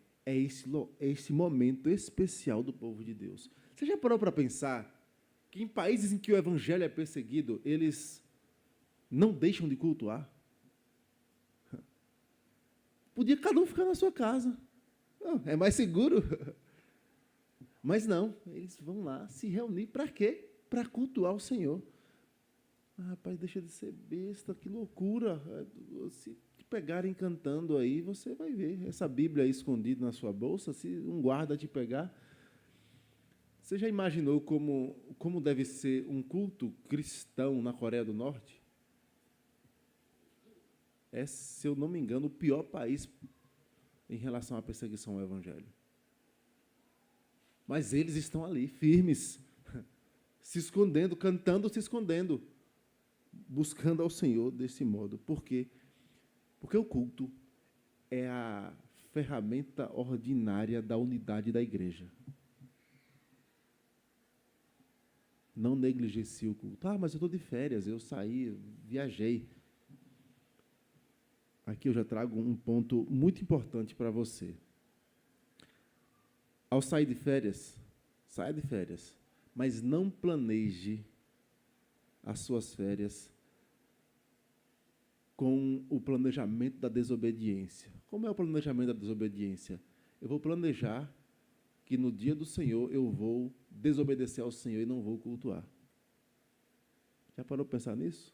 esse momento especial do povo de Deus. Você já parou para pensar que em países em que o evangelho é perseguido, eles não deixam de cultuar? Podia cada um ficar na sua casa. É mais seguro. Mas não, eles vão lá se reunir para quê? Para cultuar o Senhor. Rapaz, deixa de ser besta, que loucura. Se te pegarem cantando aí, você vai ver essa Bíblia aí escondida na sua bolsa, se um guarda te pegar. Você já imaginou como deve ser um culto cristão na Coreia do Norte? É, se eu não me engano, o pior país em relação à perseguição ao Evangelho. Mas eles estão ali, firmes, se escondendo, cantando, se escondendo, buscando ao Senhor desse modo. Por quê? Porque o culto é a ferramenta ordinária da unidade da igreja. Não negligencie o culto. Mas eu estou de férias, eu saí, viajei. Aqui eu já trago um ponto muito importante para você. Ao sair de férias, saia de férias, Mas não planeje as suas férias com o planejamento da desobediência. Como é o planejamento da desobediência? Eu vou planejar que no dia do Senhor eu vou desobedecer ao Senhor e não vou cultuar. Já parou para pensar nisso?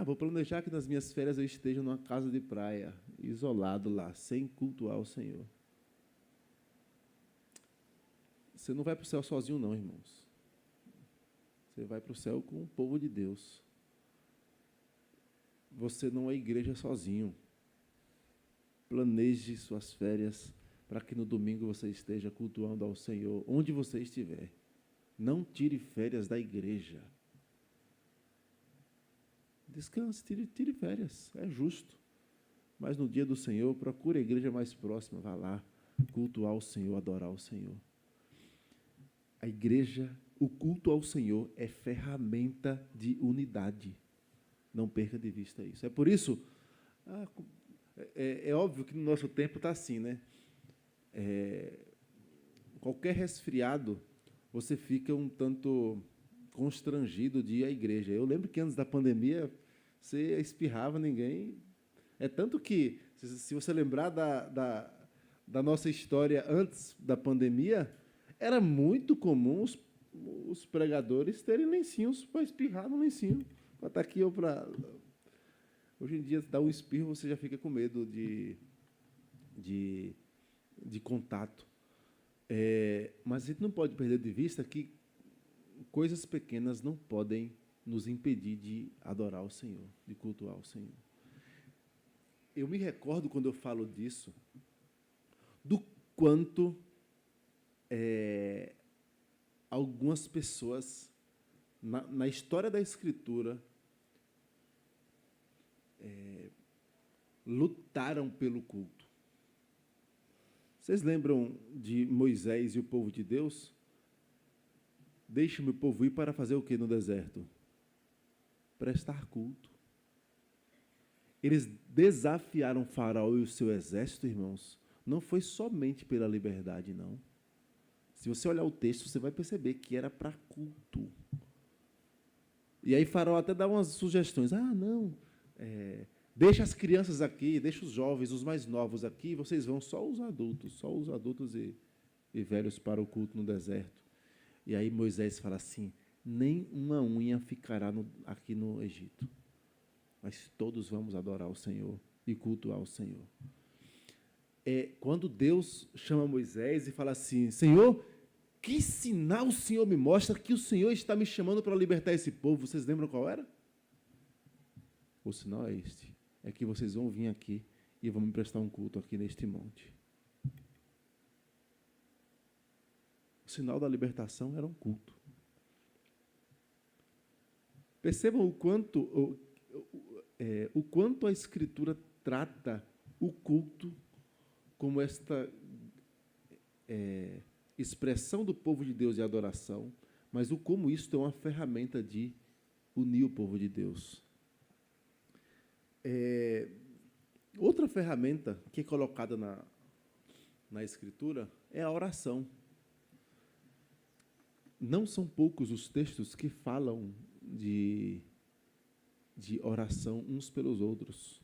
Vou planejar que nas minhas férias eu esteja numa casa de praia, isolado lá, sem cultuar o Senhor. Você não vai para o céu sozinho, não, irmãos. Você vai para o céu com o povo de Deus. Você não é igreja sozinho. Planeje suas férias para que no domingo você esteja cultuando ao Senhor, onde você estiver. Não tire férias da igreja. Descanse, tire férias, é justo. Mas no dia do Senhor, procure a igreja mais próxima, vá lá, cultuar o Senhor, adorar o Senhor. A igreja, o culto ao Senhor é ferramenta de unidade. Não perca de vista isso. É por isso, é óbvio que no nosso tempo está assim, né? Qualquer resfriado, você fica um tanto constrangido de ir à igreja. Eu lembro que antes da pandemia, você espirrava, ninguém... É tanto que, se você lembrar da nossa história antes da pandemia, era muito comum os pregadores terem lencinhos para espirrar no lencinho. Para estar aqui ou para... Hoje em dia, dá um espirro, você já fica com medo de contato. Mas a gente não pode perder de vista que coisas pequenas não podem nos impedir de adorar o Senhor, de cultuar o Senhor. Eu me recordo, quando eu falo disso, do quanto algumas pessoas, na história da Escritura, lutaram pelo culto. Vocês lembram de Moisés e o povo de Deus? Deixe meu povo ir para fazer o que no deserto? Prestar culto. Eles desafiaram Faraó e o seu exército, irmãos. Não foi somente pela liberdade, não. Se você olhar o texto, você vai perceber que era para culto. E aí Faraó até dá umas sugestões. Deixa as crianças aqui, deixa os jovens, os mais novos aqui, vocês vão só os adultos e velhos para o culto no deserto. E aí Moisés fala assim, nem uma unha ficará aqui no Egito, mas todos vamos adorar o Senhor e cultuar o Senhor. Quando Deus chama Moisés e fala assim, Senhor, que sinal o Senhor me mostra que o Senhor está me chamando para libertar esse povo? Vocês lembram qual era? O sinal é este, é que vocês vão vir aqui e vão me prestar um culto aqui neste monte. O sinal da libertação era um culto. Percebam o quanto a Escritura trata o culto como esta expressão do povo de Deus e adoração, mas como isso é uma ferramenta de unir o povo de Deus. Outra ferramenta que é colocada na Escritura é a oração. Não são poucos os textos que falam de oração uns pelos outros.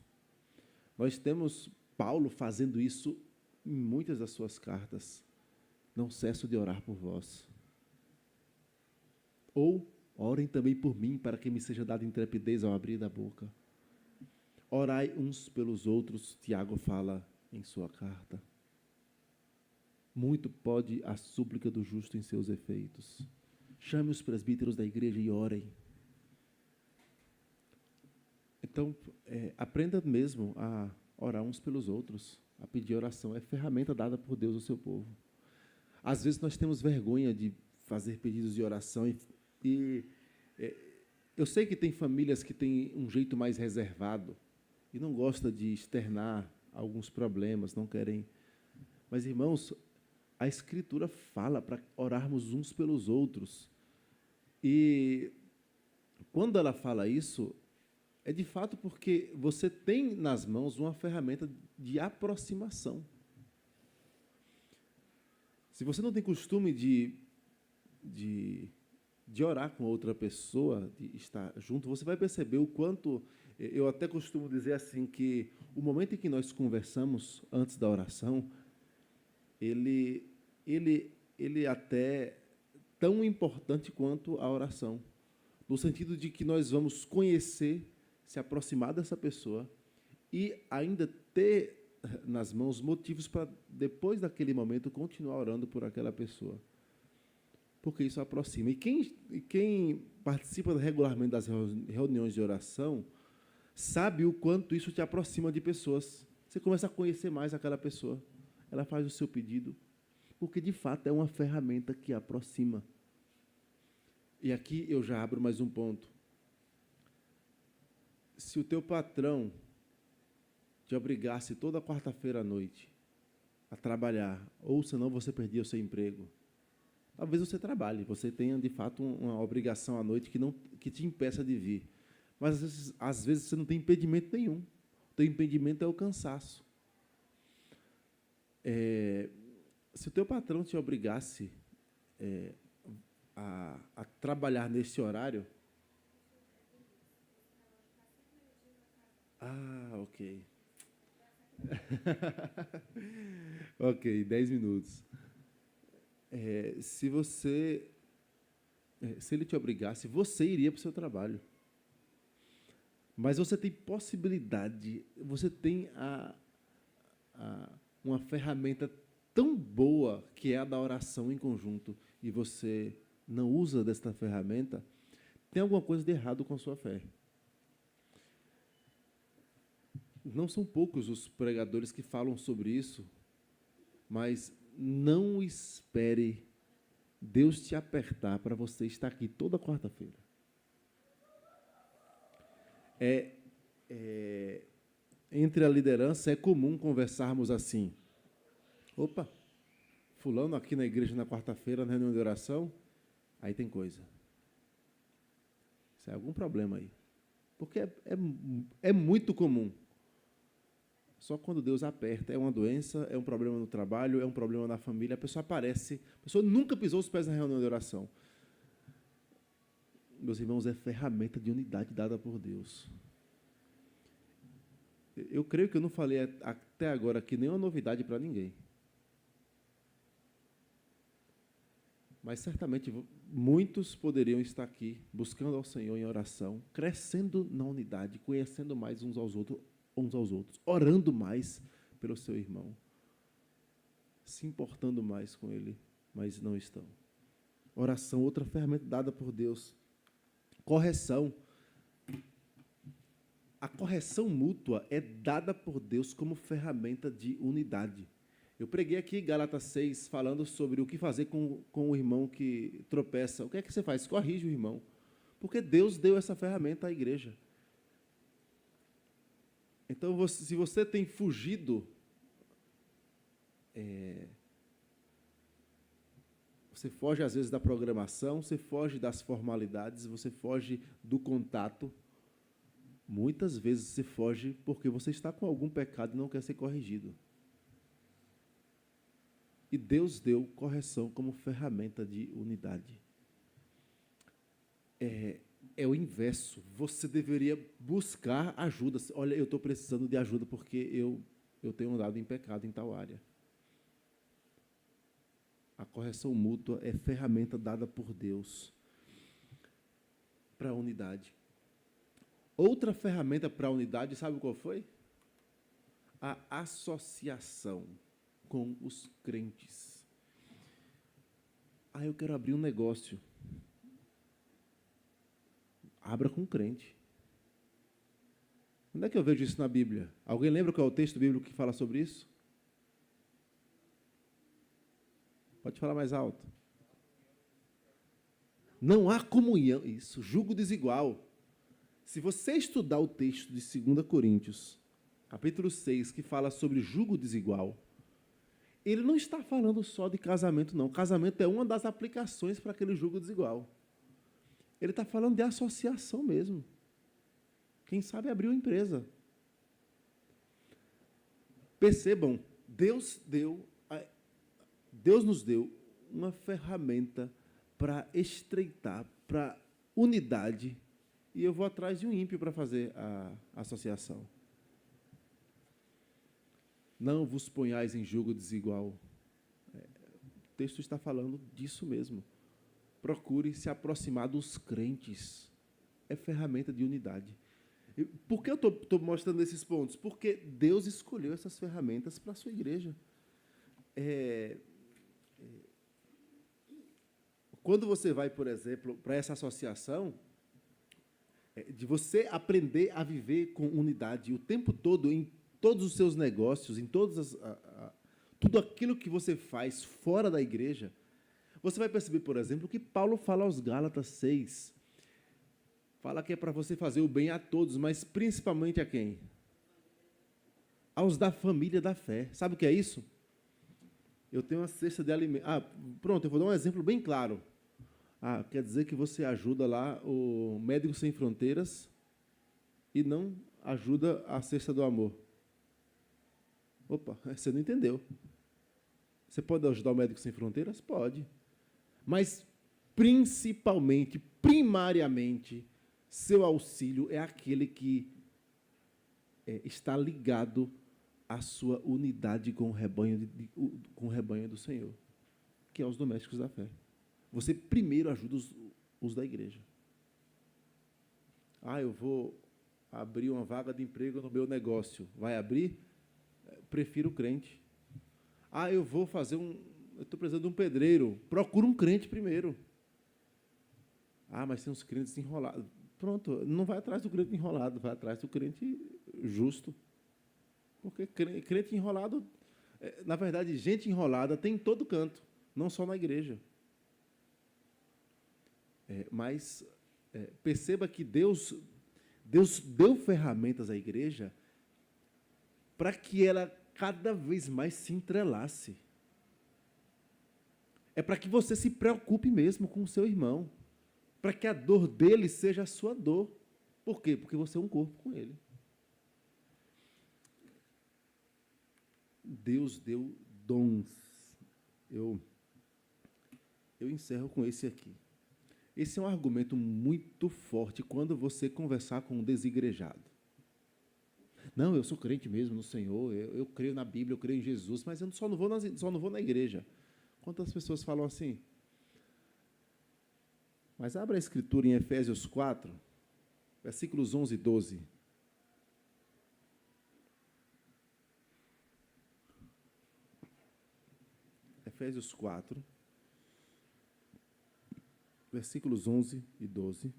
Nós temos Paulo fazendo isso em muitas das suas cartas. Não cesso de orar por vós. Ou, orem também por mim, para que me seja dada intrepidez ao abrir da boca. Orai uns pelos outros, Tiago fala em sua carta. Muito pode a súplica do justo em seus efeitos. Chame os presbíteros da igreja e orem. Então, aprenda mesmo a orar uns pelos outros, a pedir oração. É ferramenta dada por Deus ao seu povo. Às vezes nós temos vergonha de fazer pedidos de oração eu sei que tem famílias que têm um jeito mais reservado e não gosta de externar alguns problemas, não querem. Mas, irmãos, a Escritura fala para orarmos uns pelos outros. E quando ela fala isso, é de fato porque você tem nas mãos uma ferramenta de aproximação. Se você não tem costume de de, de orar com outra pessoa, de estar junto, você vai perceber o quanto, eu até costumo dizer assim, que o momento em que nós conversamos antes da oração, ele, ele até tão importante quanto a oração, no sentido de que nós vamos conhecer, se aproximar dessa pessoa e ainda ter nas mãos motivos para, depois daquele momento, continuar orando por aquela pessoa. Porque isso aproxima. E quem participa regularmente das reuniões de oração sabe o quanto isso te aproxima de pessoas. Você começa a conhecer mais aquela pessoa. Ela faz o seu pedido. Porque, de fato, é uma ferramenta que aproxima. E aqui eu já abro mais um ponto. Se o teu patrão te obrigasse toda quarta-feira à noite a trabalhar, ou senão você perdia o seu emprego, talvez você trabalhe, você tenha, de fato, uma obrigação à noite que te impeça de vir. Mas, às vezes, você não tem impedimento nenhum. O teu impedimento é o cansaço. Se o teu patrão te obrigasse a trabalhar nesse horário... Ok. Ok, 10 minutos. Se ele te obrigasse, você iria para o seu trabalho. Mas você tem possibilidade, você tem uma ferramenta tão boa que é a da oração em conjunto, e você não usa desta ferramenta, tem alguma coisa de errado com a sua fé. Não são poucos os pregadores que falam sobre isso, mas não espere Deus te apertar para você estar aqui toda quarta-feira. Entre a liderança é comum conversarmos assim. Opa, fulano aqui na igreja na quarta-feira, na reunião de oração, aí tem coisa. Isso é algum problema aí. Porque é muito comum. Só quando Deus aperta, é uma doença, é um problema no trabalho, é um problema na família, a pessoa aparece, a pessoa nunca pisou os pés na reunião de oração. Meus irmãos, é ferramenta de unidade dada por Deus. Eu creio que eu não falei até agora aqui nenhuma novidade para ninguém. Mas certamente muitos poderiam estar aqui buscando ao Senhor em oração, crescendo na unidade, conhecendo mais uns aos outros, orando mais pelo seu irmão, se importando mais com ele, mas não estão. Oração, outra ferramenta dada por Deus. Correção. A correção mútua é dada por Deus como ferramenta de unidade. Eu preguei aqui Gálatas 6, falando sobre o que fazer com o irmão que tropeça. O que é que você faz? Corrige o irmão. Porque Deus deu essa ferramenta à igreja. Então, se você tem fugido, você foge às vezes da programação, você foge das formalidades, você foge do contato. Muitas vezes você foge porque você está com algum pecado e não quer ser corrigido. E Deus deu correção como ferramenta de unidade. É o inverso. Você deveria buscar ajuda. Olha, eu estou precisando de ajuda porque eu tenho andado em pecado em tal área. A correção mútua é ferramenta dada por Deus para a unidade. Outra ferramenta para a unidade, sabe qual foi? A associação com os crentes. Eu quero abrir um negócio. Abra com um crente. Onde é que eu vejo isso na Bíblia? Alguém lembra qual é o texto bíblico que fala sobre isso? Pode falar mais alto. Não há comunhão. Isso, jugo desigual. Se você estudar o texto de 2 Coríntios, capítulo 6, que fala sobre jugo desigual, ele não está falando só de casamento, não. Casamento é uma das aplicações para aquele jugo desigual. Ele está falando de associação mesmo. Quem sabe abrir uma empresa. Percebam, Deus nos deu uma ferramenta para estreitar, para unidade, e eu vou atrás de um ímpio para fazer a associação. Não vos ponhais em julgo desigual. O texto está falando disso mesmo. Procure se aproximar dos crentes. É ferramenta de unidade. Por que eu estou mostrando esses pontos? Porque Deus escolheu essas ferramentas para a sua igreja. Quando você vai, por exemplo, para essa associação, de você aprender a viver com unidade o tempo todo, em todos os seus negócios, em tudo aquilo que você faz fora da igreja, você vai perceber, por exemplo, que Paulo fala aos Gálatas 6, fala que é para você fazer o bem a todos, mas principalmente a quem? Aos da família da fé. Sabe o que é isso? Eu tenho uma cesta de alimentos. Pronto, eu vou dar um exemplo bem claro. Quer dizer que você ajuda lá o Médicos Sem Fronteiras e não ajuda a cesta do amor. Opa, você não entendeu. Você pode ajudar o Médicos Sem Fronteiras? Pode. Mas, principalmente, primariamente, seu auxílio é aquele que está ligado à sua unidade com o rebanho do Senhor, que é os domésticos da fé. Você primeiro ajuda os da igreja. Eu vou abrir uma vaga de emprego no meu negócio. Vai abrir? Prefiro o crente. Eu vou fazer eu estou precisando de um pedreiro. Procura um crente primeiro. Mas tem uns crentes enrolados. Pronto, não vai atrás do crente enrolado, vai atrás do crente justo. Porque crente enrolado, na verdade, gente enrolada tem em todo canto, não só na igreja. Mas perceba que Deus deu ferramentas à igreja para que ela cada vez mais se entrelace. É para que você se preocupe mesmo com o seu irmão, para que a dor dele seja a sua dor. Por quê? Porque você é um corpo com ele. Deus deu dons. Eu encerro com esse aqui. Esse é um argumento muito forte quando você conversar com um desigrejado. Não, eu sou crente mesmo no Senhor, eu creio na Bíblia, eu creio em Jesus, mas eu só não vou na igreja. Quantas pessoas falam assim? Mas abra a Escritura em Efésios 4, versículos 11 e 12. Efésios 4, versículos 11 e 12.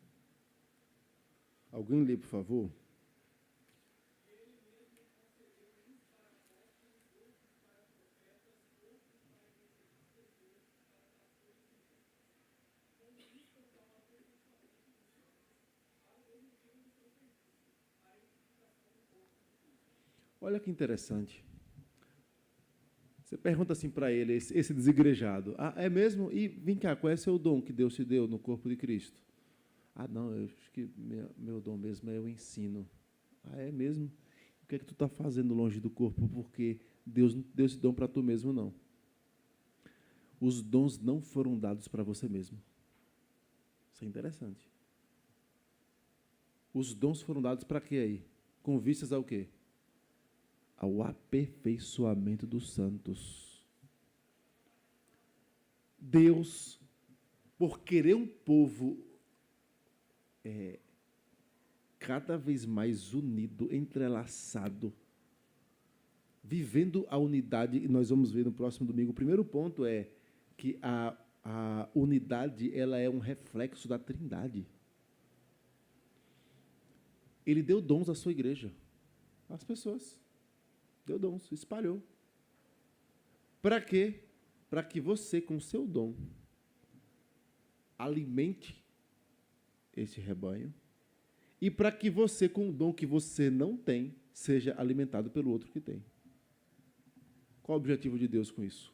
Alguém lê, por favor? Olha que interessante. Você pergunta assim para ele, esse desigrejado, é mesmo? E vem cá, qual é o seu dom que Deus te deu no corpo de Cristo? Não, eu acho que meu dom mesmo é o ensino. É mesmo? O que é que tu está fazendo longe do corpo? Porque Deus não deu esse dom para tu mesmo, não. Os dons não foram dados para você mesmo. Isso é interessante. Os dons foram dados para quê aí? Com vistas ao quê? Ao aperfeiçoamento dos santos. Deus, por querer um povo cada vez mais unido, entrelaçado, vivendo a unidade, e nós vamos ver no próximo domingo, o primeiro ponto é que a unidade ela é um reflexo da Trindade. Ele deu dons à sua igreja, às pessoas. Deu dons, espalhou. Para quê? Para que você, com o seu dom, alimente esse rebanho e para que você, com o dom que você não tem, seja alimentado pelo outro que tem. Qual o objetivo de Deus com isso?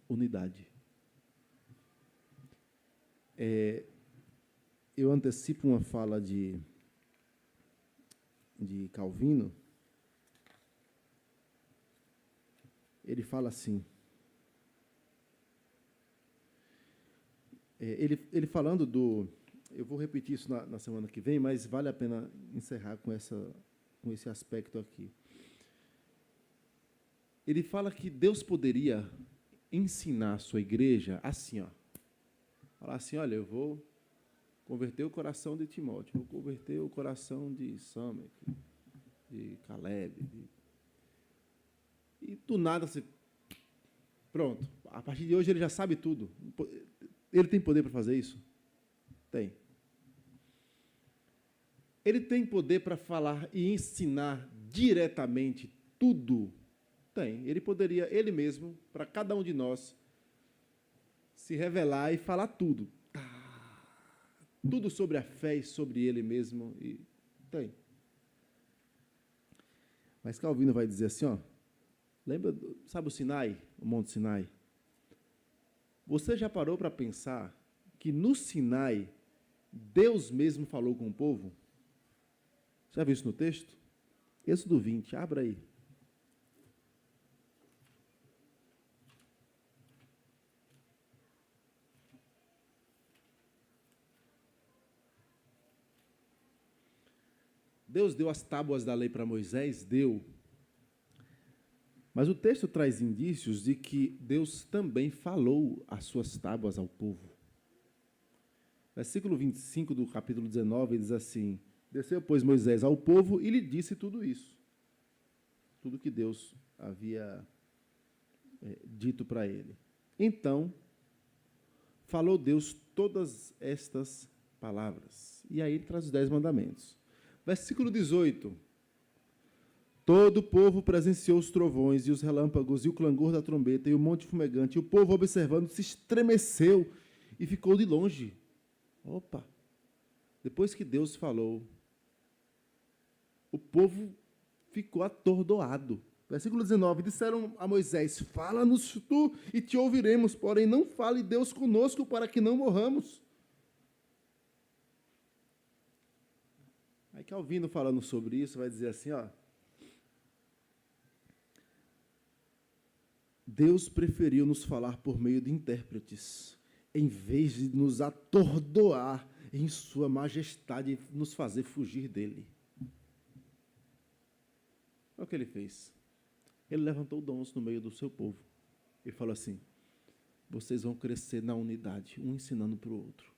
Unidade. Eu antecipo uma fala de Calvino. Ele fala assim, ele falando do... Eu vou repetir isso na semana que vem, mas vale a pena encerrar com esse aspecto aqui. Ele fala que Deus poderia ensinar a sua igreja assim, ó. Falar assim, olha, eu vou converter o coração de Timóteo, vou converter o coração de Samuel, de Caleb. E do nada você... Pronto, a partir de hoje ele já sabe tudo. Ele tem poder para fazer isso? Tem. Ele tem poder para falar e ensinar diretamente tudo? Tem. Ele poderia, ele mesmo, para cada um de nós, se revelar e falar tudo. Tudo sobre a fé e sobre ele mesmo. E tem. Mas Calvino vai dizer assim, ó, lembra, sabe o Sinai, o Monte Sinai? Você já parou para pensar que no Sinai, Deus mesmo falou com o povo? Já viu isso no texto? Êxodo 20, abra aí. Deus deu as tábuas da lei para Moisés? Deu. Mas o texto traz indícios de que Deus também falou as suas tábuas ao povo. Versículo 25 do capítulo 19 diz assim: desceu, pois, Moisés ao povo e lhe disse tudo isso. Tudo que Deus havia dito para ele. Então, falou Deus todas estas palavras. E aí ele traz os 10 mandamentos. Versículo 18. Todo o povo presenciou os trovões e os relâmpagos e o clangor da trombeta e o monte fumegante. E o povo, observando, se estremeceu e ficou de longe. Opa! Depois que Deus falou, o povo ficou atordoado. Versículo 19. Disseram a Moisés: fala-nos tu e te ouviremos, porém não fale Deus conosco para que não morramos. Aí Calvino, falando sobre isso, vai dizer assim, ó, Deus preferiu nos falar por meio de intérpretes, em vez de nos atordoar em sua majestade e nos fazer fugir dele. Olha o que ele fez. Ele levantou dons no meio do seu povo e falou assim: vocês vão crescer na unidade, um ensinando para o outro.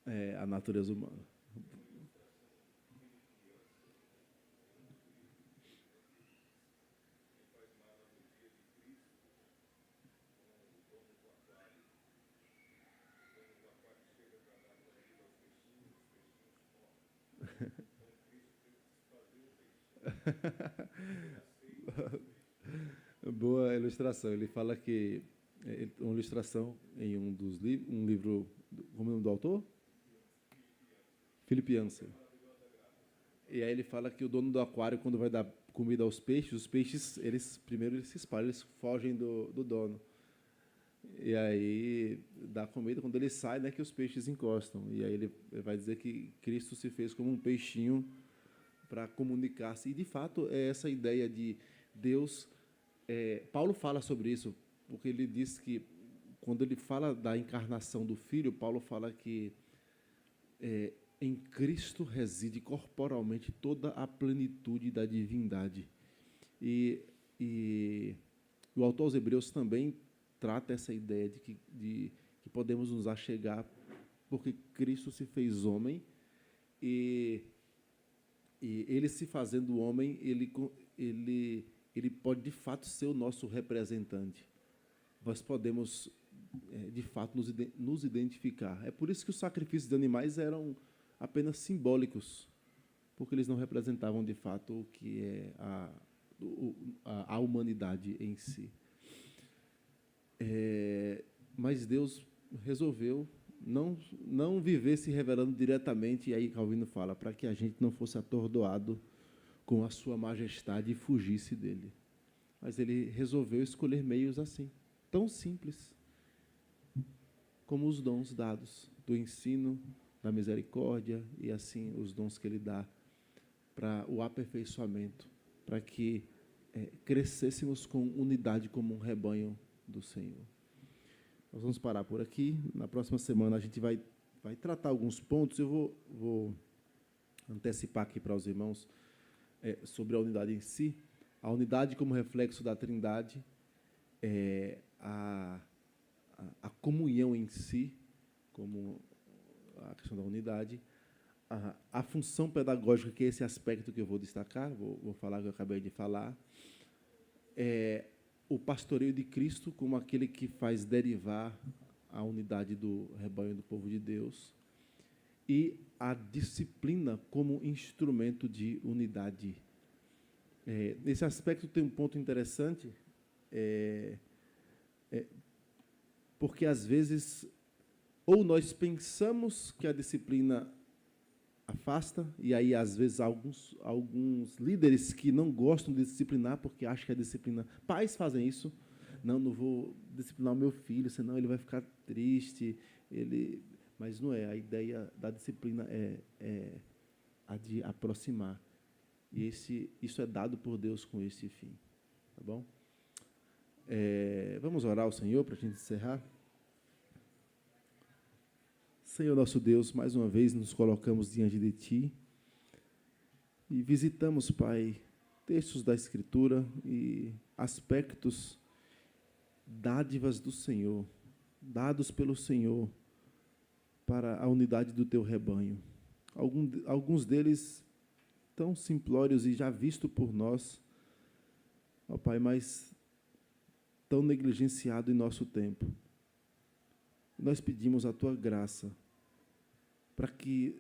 É a natureza humana. Boa ilustração. Ele fala que uma ilustração em um dos livros, um livro, como é o nome do autor? Philip Yancey. E aí ele fala que o dono do aquário, quando vai dar comida aos peixes, os peixes, primeiro eles se espalham, eles fogem do dono. E aí dá comida, quando ele sai, né, que os peixes encostam. E aí ele vai dizer que Cristo se fez como um peixinho para comunicar-se. E, de fato, é essa ideia de Deus... Paulo fala sobre isso, porque ele diz que, quando ele fala da encarnação do Filho, Paulo fala que em Cristo reside corporalmente toda a plenitude da divindade. E o autor aos Hebreus também trata essa ideia de que podemos nos achegar porque Cristo se fez homem e ele, se fazendo homem, ele pode, de fato, ser o nosso representante. Nós podemos, de fato, nos identificar. É por isso que os sacrifícios de animais eram apenas simbólicos, porque eles não representavam, de fato, o que é a humanidade em si. Mas Deus resolveu não viver se revelando diretamente, e aí Calvino fala, para que a gente não fosse atordoado com a sua majestade e fugisse dele. Mas ele resolveu escolher meios assim, tão simples, como os dons dados, do ensino, da misericórdia, e assim os dons que ele dá para o aperfeiçoamento, para que crescêssemos com unidade como um rebanho do Senhor. Nós vamos parar por aqui. Na próxima semana a gente vai tratar alguns pontos. Eu vou antecipar aqui para os irmãos sobre a unidade em si. A unidade como reflexo da Trindade, a comunhão em si, como a questão da unidade, a função pedagógica, que é esse aspecto que eu vou destacar, vou falar o que eu acabei de falar, o pastoreio de Cristo como aquele que faz derivar a unidade do rebanho do povo de Deus, e a disciplina como instrumento de unidade. Nesse aspecto tem um ponto interessante, porque, às vezes, ou nós pensamos que a disciplina afasta, e aí, às vezes, alguns líderes que não gostam de disciplinar, porque acham que a disciplina... Pais fazem isso. Não vou disciplinar o meu filho, senão ele vai ficar triste. Mas não é. A ideia da disciplina é a de aproximar. E isso é dado por Deus com esse fim. Tá bom? Vamos orar ao Senhor para a gente encerrar? Senhor nosso Deus, mais uma vez nos colocamos diante de Ti e visitamos, Pai, textos da Escritura e aspectos, dádivas do Senhor, dados pelo Senhor para a unidade do Teu rebanho. Alguns deles tão simplórios e já vistos por nós, ó Pai, mas tão negligenciado em nosso tempo. Nós pedimos a Tua graça para que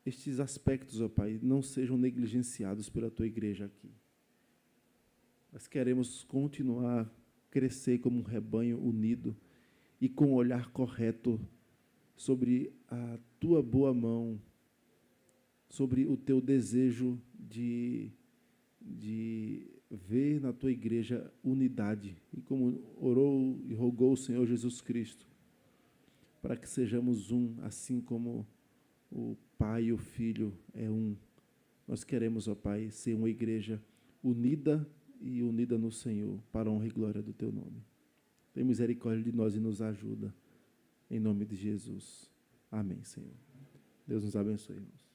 estes aspectos, ó Pai, não sejam negligenciados pela Tua igreja aqui. Nós queremos continuar a crescer como um rebanho unido e com o olhar correto sobre a Tua boa mão, sobre o Teu desejo de ver na Tua igreja unidade, e como orou e rogou o Senhor Jesus Cristo, para que sejamos um, assim como o Pai e o Filho é um. Nós queremos, ó Pai, ser uma igreja unida e unida no Senhor, para a honra e glória do Teu nome. Tem misericórdia de nós e nos ajuda, em nome de Jesus. Amém, Senhor. Deus nos abençoe, irmãos.